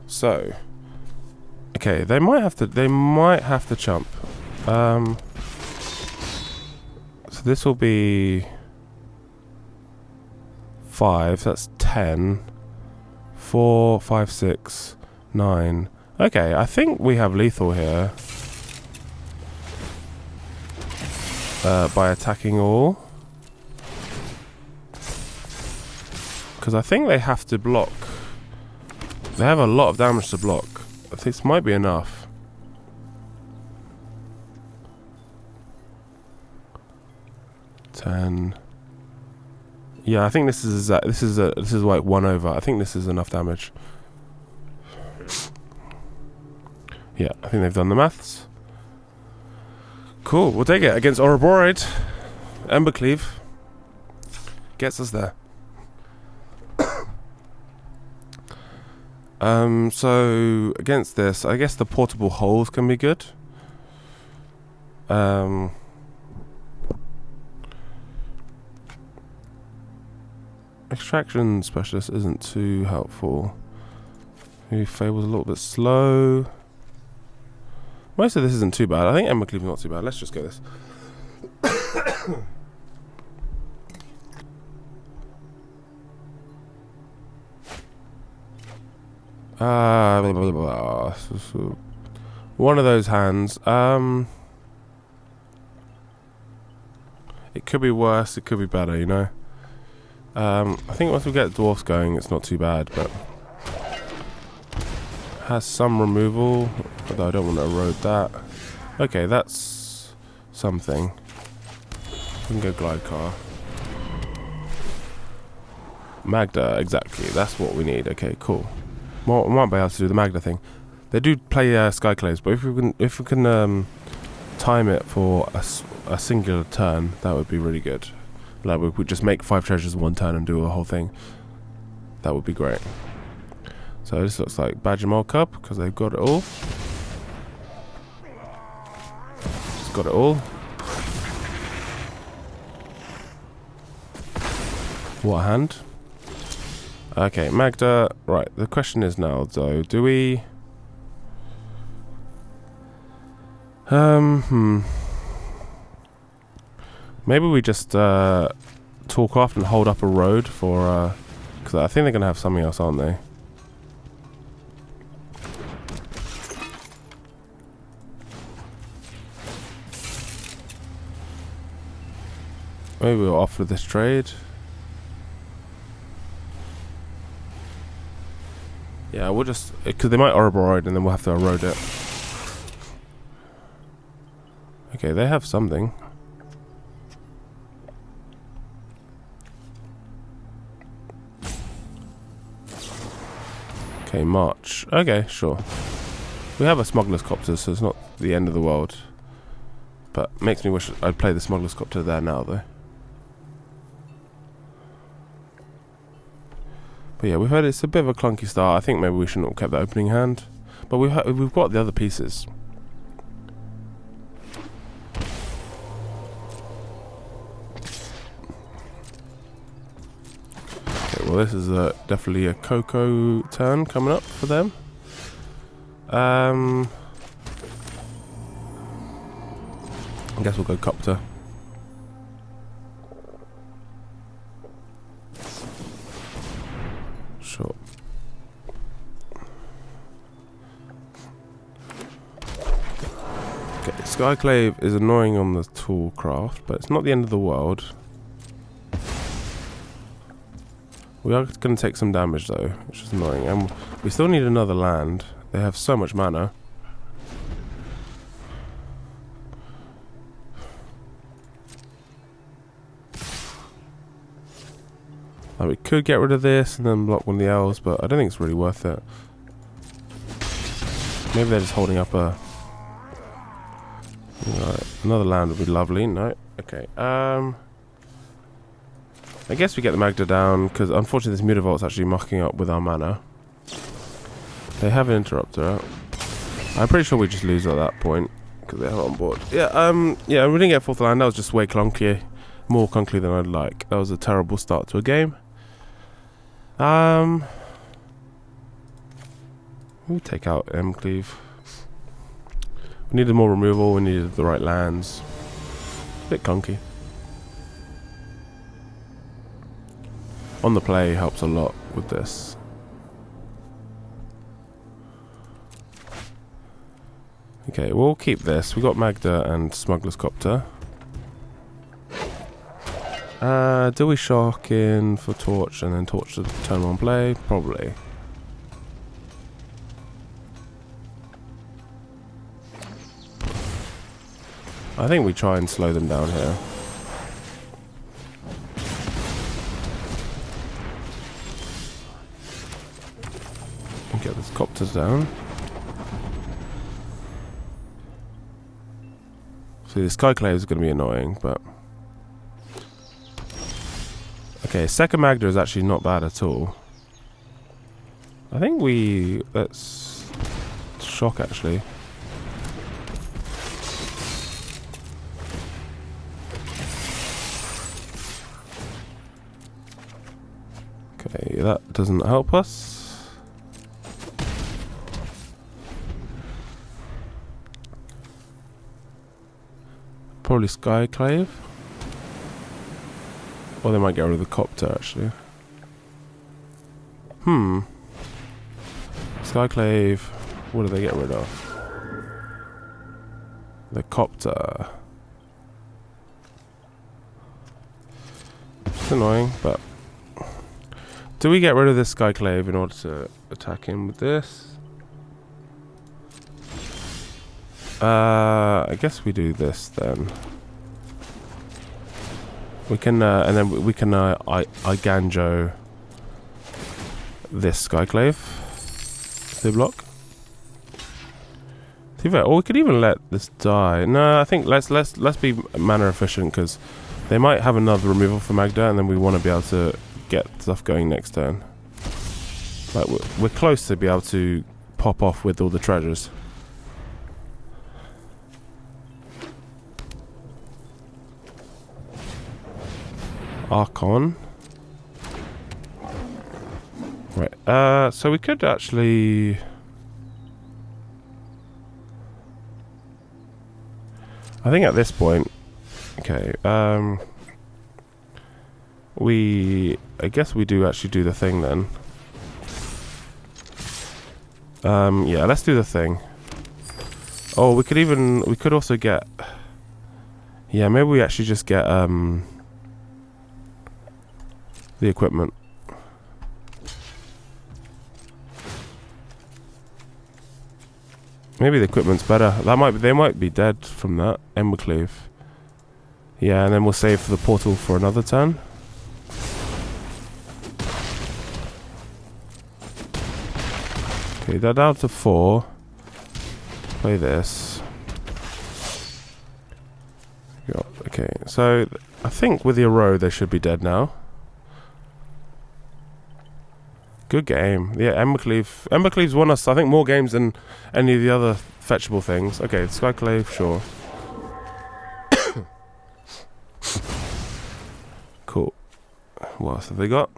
[SPEAKER 1] So, okay, they might have to chump. So this will be 5. That's 10. 4, 5, 6, 9. Okay, I think we have lethal here. By attacking all. Because I think they have to block. They have a lot of damage to block. I think this might be enough. Yeah, I think this is like 1 over. I think this is enough damage. Yeah, I think they've done the maths. Cool, we'll take it against Ouroboros. Embercleave gets us there. So against this, I guess the portable holes can be good. Extraction specialist isn't too helpful. Maybe Fable's a little bit slow. Most of this isn't too bad. I think Embercleave's not too bad. Let's just go this. Blah, blah, blah. One of those hands. It could be worse. It could be better. You know. I think once we get dwarfs going, it's not too bad, but has some removal. Although I don't want to erode that. Okay, that's something. We can go glide car. Magda, exactly. That's what we need. Okay, cool. Well, we might be able to do the Magda thing. They do play Skyclaves, but if we can time it for a singular turn, that would be really good. Like we would just make 5 treasures in 1 turn and do a whole thing. That would be great. So this looks like Badger Mole Cup because they've got it all. Just got it all. What a hand. Okay, Magda. Right, the question is now though, do we maybe we just talk off and hold up a road for Because I think they're going to have something else, aren't they? Maybe we'll offer this trade. Yeah, we'll just... Because they might Ouroboros and then we'll have to erode it. Okay, they have something. Okay, March. Okay, sure. We have a smuggler's copter, so it's not the end of the world. But makes me wish I'd play the smuggler's copter there now, though. But yeah, we've heard it's a bit of a clunky start. I think maybe we shouldn't have kept that opening hand. But we've got the other pieces. Okay, well this is definitely a Coco turn coming up for them. I guess we'll go copter. Sure. Okay, Skyclave is annoying on the tool craft, but it's not the end of the world. We are going to take some damage though, which is annoying, and we still need another land. They have so much mana. Like we could get rid of this and then block one of the elves, but I don't think it's really worth it. Maybe they're just holding up a... another land would be lovely. No? Okay. I guess we get the Magda down, because unfortunately this Mutavault's actually mucking up with our mana. They have an interrupter. I'm pretty sure we just lose at that point, because they have it on board. Yeah, yeah, we didn't get fourth land. That was just way clunky. More clunky than I'd like. That was a terrible start to a game. We'll take out Embercleave. We needed more removal, we needed the right lands. A bit clunky. On the play helps a lot with this. Okay, we'll keep this. We got Magda and Smuggler's Copter. Do we shock in for Torch and then Torch to turn one play? Probably. I think we try and slow them down here. And get these copters down. See, the Skyclave is going to be annoying, but... Okay, second Magda is actually not bad at all. I think let's shock actually. Okay, that doesn't help us. Probably Skyclave. Or they might get rid of the copter, actually. Skyclave. What do they get rid of? The copter. It's annoying, but... Do we get rid of this Skyclave in order to attack him with this? I guess we do this then. We can, and then we can, Iganjo this Skyclave. To block. Or we could even let this die. No, I think let's be mana efficient, because they might have another removal for Magda, and then we want to be able to get stuff going next turn. Like we're close to be able to pop off with all the treasures. Archon. Right, so we could actually... I think at this point... Okay, I guess we do actually do the thing then. Yeah, let's do the thing. Oh, we could also get... Yeah, maybe we actually just get, the equipment. Maybe the equipment's better. They might be dead from that. Embercleave. Yeah, and then we'll save for the portal for another turn. Okay, they're down to 4. Play this. Okay, so I think with your row they should be dead now. Good game. Yeah, Embercleave's won us, I think, more games than any of the other fetchable things. Okay, Skyclave, sure. Cool. What else have they got?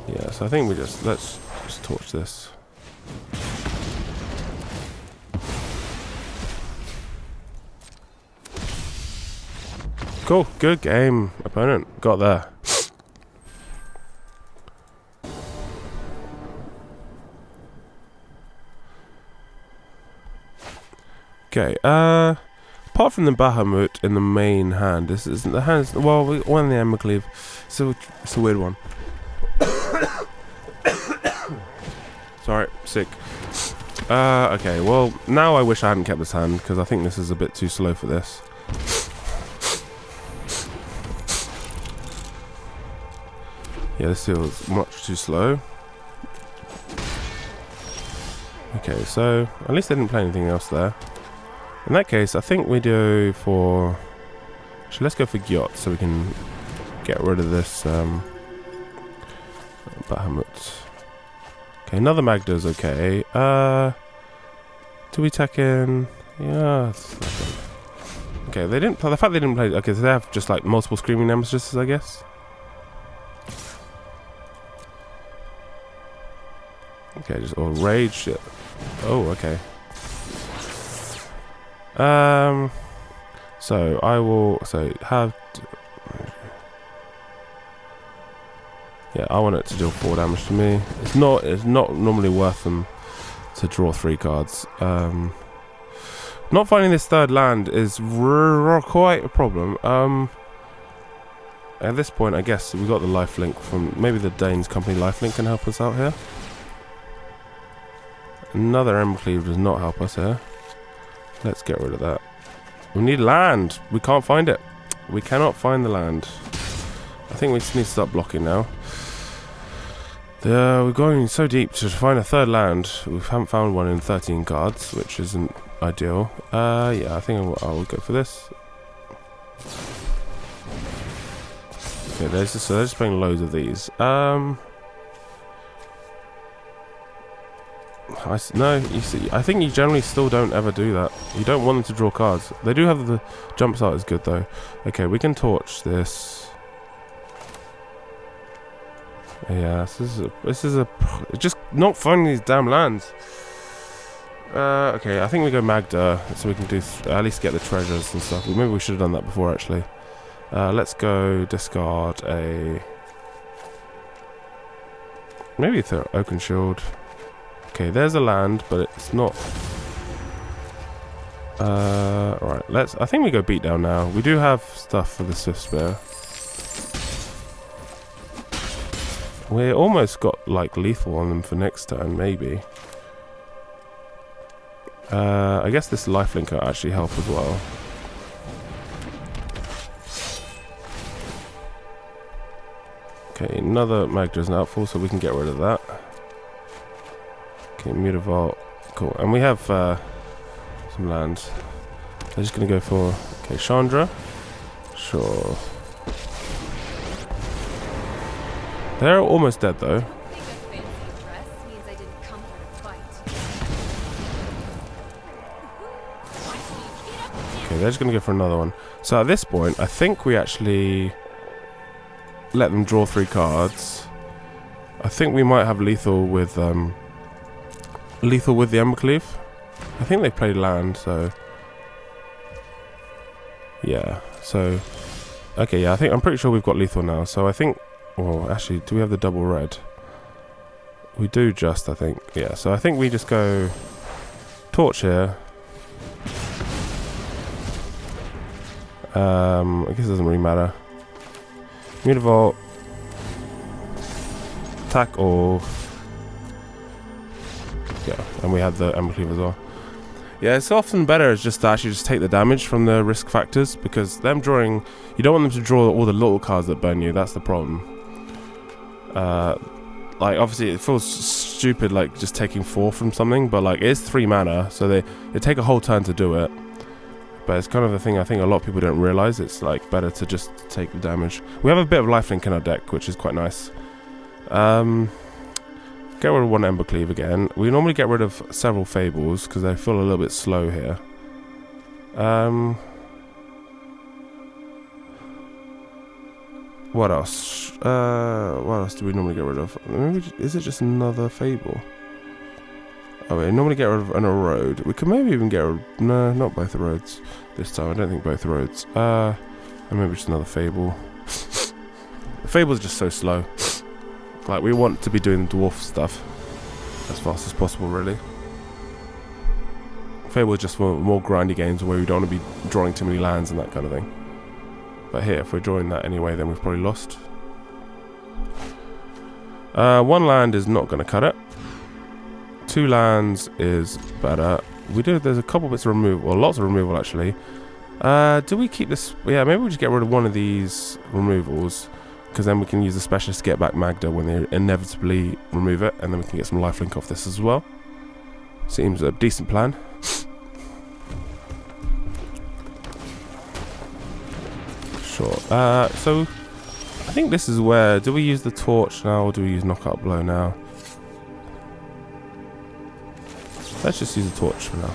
[SPEAKER 1] Yeah, so I think let's just torch this. Cool, good game, opponent. Got there. Okay, apart from the Bahamut in the main hand, this isn't the hands. Well, we won the Embercleave, so it's a weird one. Sorry, sick. Okay, well, now I wish I hadn't kept this hand, because I think this is a bit too slow for this. Yeah, this feels much too slow. Okay, so at least they didn't play anything else there. In that case, I think we do for... Actually, let's go for Gyot so we can get rid of this Bahamut. Okay, another Magda is okay. Do we tack in? Yeah. Okay, they didn't. The fact they didn't play. Okay, so they have just like multiple screaming nemesis, I guess. Okay, just all rage shit. Oh, okay. So I will. So have. Yeah, I want it to deal 4 damage to me. It's not normally worth them to draw 3 cards. Not finding this third land is quite a problem. At this point, I guess we got the lifelink from maybe the Dains Company lifelink can help us out here. Another Embercleave does not help us here. Let's get rid of that. We need land. We can't find it. We cannot find the land. I think we just need to start blocking now. We're going so deep to find a third land. We haven't found one in 13 cards, which isn't ideal. Yeah, I think I will go for this. Okay, they're just playing loads of these. No, you see, I think you generally still don't ever do that. You don't want them to draw cards. They do have the jump start is good though. Okay, we can torch this. Yeah, this is a just not finding these damn lands. Okay, I think we go Magda so we can do at least get the treasures and stuff. Maybe we should have done that before actually. Let's go discard a maybe the Oaken Shield. Okay, there's a land, but it's not. Right, I think we go beat down now. We do have stuff for the Swift Spear. We almost got like lethal on them for next turn, maybe. I guess this lifelink will actually help as well. Okay, another Magda's an outfall, so we can get rid of that. Okay, Mutavault. Cool. And we have some lands. I'm just going to go for... Okay, Chandra. Sure. They're almost dead, though. Okay, they're just going to go for another one. So at this point, I think we actually let them draw 3 cards. I think we might have lethal with the Embercleave. I think they played land, so Yeah, so... Okay, yeah, I'm pretty sure we've got lethal now. So I think... Well, actually, do we have the double red? We do just, I think. Yeah, so I think we just go... Torch here. I guess it doesn't really matter. Univolt. Attack all. Yeah, and we had the Embercleave as well. Yeah, it's often better is just to actually just take the damage from the risk factors, because them drawing... You don't want them to draw all the little cards that burn you, that's the problem. Like, obviously it feels stupid, like, just taking 4 from something, but, like, it is 3 mana, so they take a whole turn to do it. But it's kind of the thing I think a lot of people don't realise, it's, like, better to just take the damage. We have a bit of lifelink in our deck, which is quite nice. Get rid of one Embercleave again. We normally get rid of several Fables because they feel a little bit slow here. What else? What else do we normally get rid of? Maybe, is it just another Fable? Oh, we normally get rid of an Erode. We could maybe even get rid of... No, not both the roads this time. I don't think both the roads. And maybe just another Fable. The Fable's just so slow. Like, we want to be doing dwarf stuff as fast as possible, really. Fable is just more grindy games where we don't want to be drawing too many lands and that kind of thing. But here, if we're drawing that anyway, then we've probably lost. One land is not going to cut it. 2 lands is better. There's a couple bits of removal, well, lots of removal actually. Do we keep this? Yeah, maybe we just get rid of one of these removals, because then we can use the specialist to get back Magda when they inevitably remove it, and then we can get some lifelink off this as well. Seems a decent plan. Sure. So I think this is where... Do we use the torch now, or do we use knockout blow now? Let's just use the torch for now.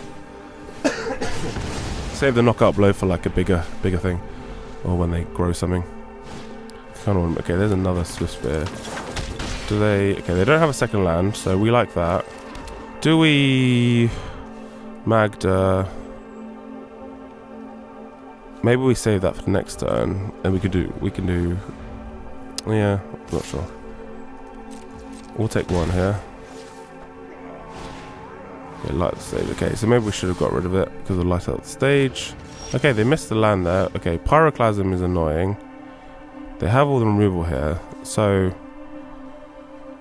[SPEAKER 1] Save the knockout blow for like a bigger thing, or when they grow something. Kind of. Okay, there's another Swift Spear. Do they? Okay, they don't have a second land, so we like that. Do we? Magda. Maybe we save that for the next turn, and we can do. Yeah, I'm not sure. We'll take one here. Okay, light the stage. Okay, so maybe we should have got rid of it because of light out the stage. Okay, they missed the land there. Okay, Pyroclasm is annoying. They have all the removal here, so...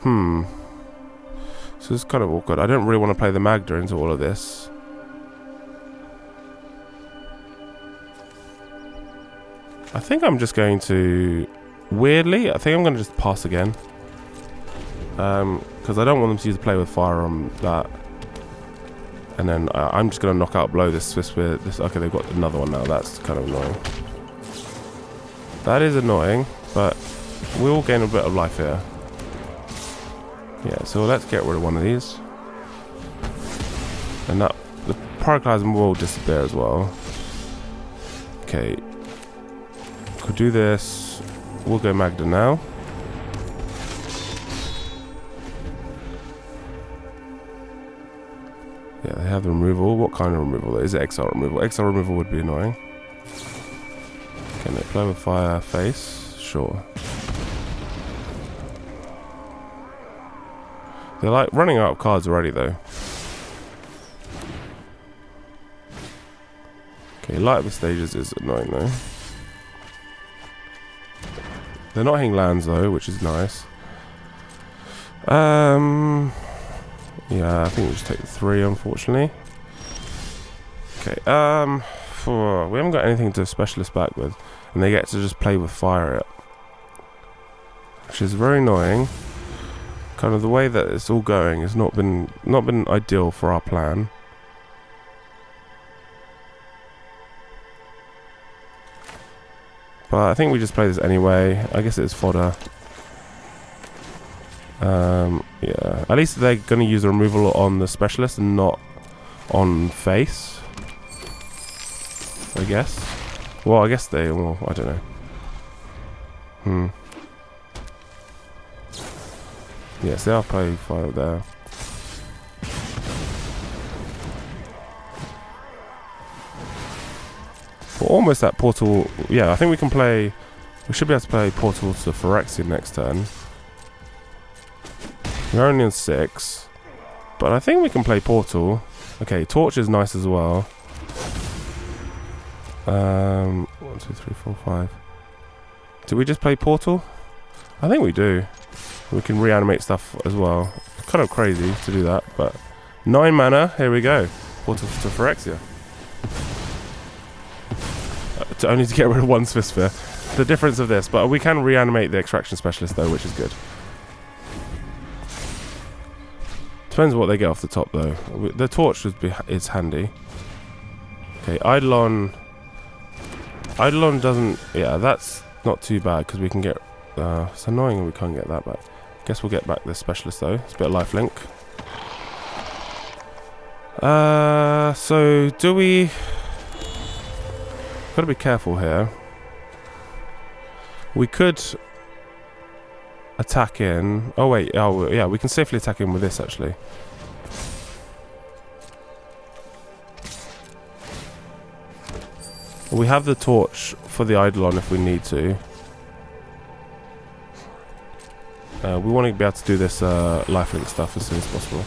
[SPEAKER 1] So it's kind of awkward. I don't really want to play the Magda into all of this. I think I'm just going to... Weirdly, I think I'm going to just pass again. Because I don't want them to use play with fire on that. And then I'm just going to knock out blow this Swiss Spear. Okay, they've got another one now. That's kind of annoying. That is annoying, but we will gain a bit of life here. Yeah, so let's get rid of one of these. And that the Pyroclasm will disappear as well. Okay. Could do this. We'll go Magda now. Yeah, they have the removal. What kind of removal? Is it exile removal? Exile removal would be annoying. Can they play with fire face? Sure. They're like running out of cards already though. Okay, light up the stages is annoying though. They're not hitting lands though, which is nice. Yeah, I think we'll just take the 3, unfortunately. Okay, we haven't got anything to specialist back with, and they get to just play with fire it, which is very annoying. Kind of the way that it's all going has not been ideal for our plan. But I think we just play this anyway. I guess it's fodder. Yeah. At least they're going to use the removal on the specialist and not on face. I guess. Well, I guess they... Well, I don't know. Yes, they are playing fire there. We're almost at Portal. Yeah, I think we can play. We should be able to play Portal to Phyrexia next turn. We're only on 6. But I think we can play Portal. Okay, Torch is nice as well. 1, 2, 3, 4, 5. Do we just play Portal? I think we do. We can reanimate stuff as well. Kind of crazy to do that, but 9 mana. Here we go. Portal to Phyrexia. Only to get rid of 1 Sphere. The difference of this, but we can reanimate the Extraction Specialist though, which is good. Depends what they get off the top though. The Torch is handy. Okay, Eidolon. Eidolon doesn't. Yeah, that's not too bad because we can get. It's annoying we can't get that back. Guess we'll get back the Specialist though. It's a bit of lifelink. So do we? Got to be careful here. We could attack in. Oh wait, oh yeah, we can safely attack in with this actually. We have the Torch for the Eidolon if we need to. We want to be able to do this lifelink stuff as soon as possible.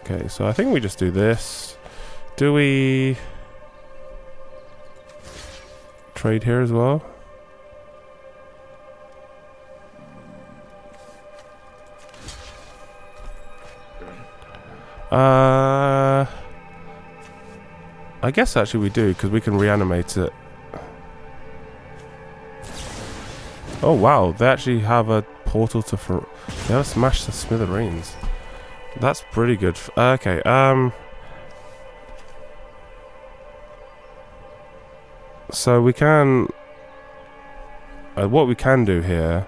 [SPEAKER 1] Okay, so I think we just do this. Do we trade here as well? I guess actually we do because we can reanimate it. Oh wow, they actually have a portal to they have a smash to smithereens. That's pretty good. Okay, so we can what we can do here,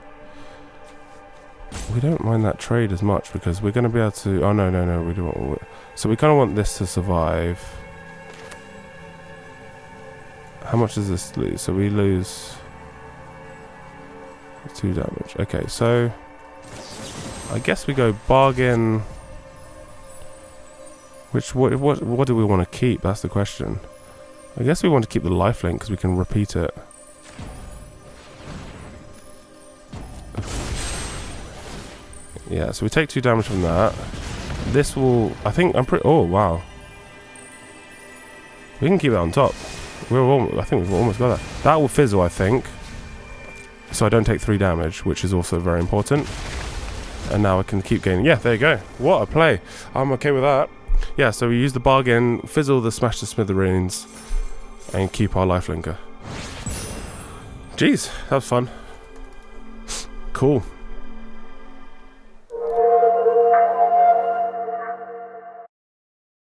[SPEAKER 1] we don't mind that trade as much because we're going to be able to, oh no we don't want, so we kind of want this to survive. How much does this lose? So we lose 2 damage. Okay, so I guess we go bargain. Which what do we want to keep? That's the question. I guess we want to keep the lifelink because we can repeat it. Yeah, so we take 2 damage from that. This will, I think, I'm pretty. Oh wow, we can keep it on top. I think we've almost got that. That will fizzle, I think. So I don't take 3 damage, which is also very important. And now I can keep gaining. Yeah, there you go. What a play. I'm okay with that. Yeah, so we use the bargain, fizzle the smash to smithereens, and keep our lifelinker. Jeez, that was fun. Cool.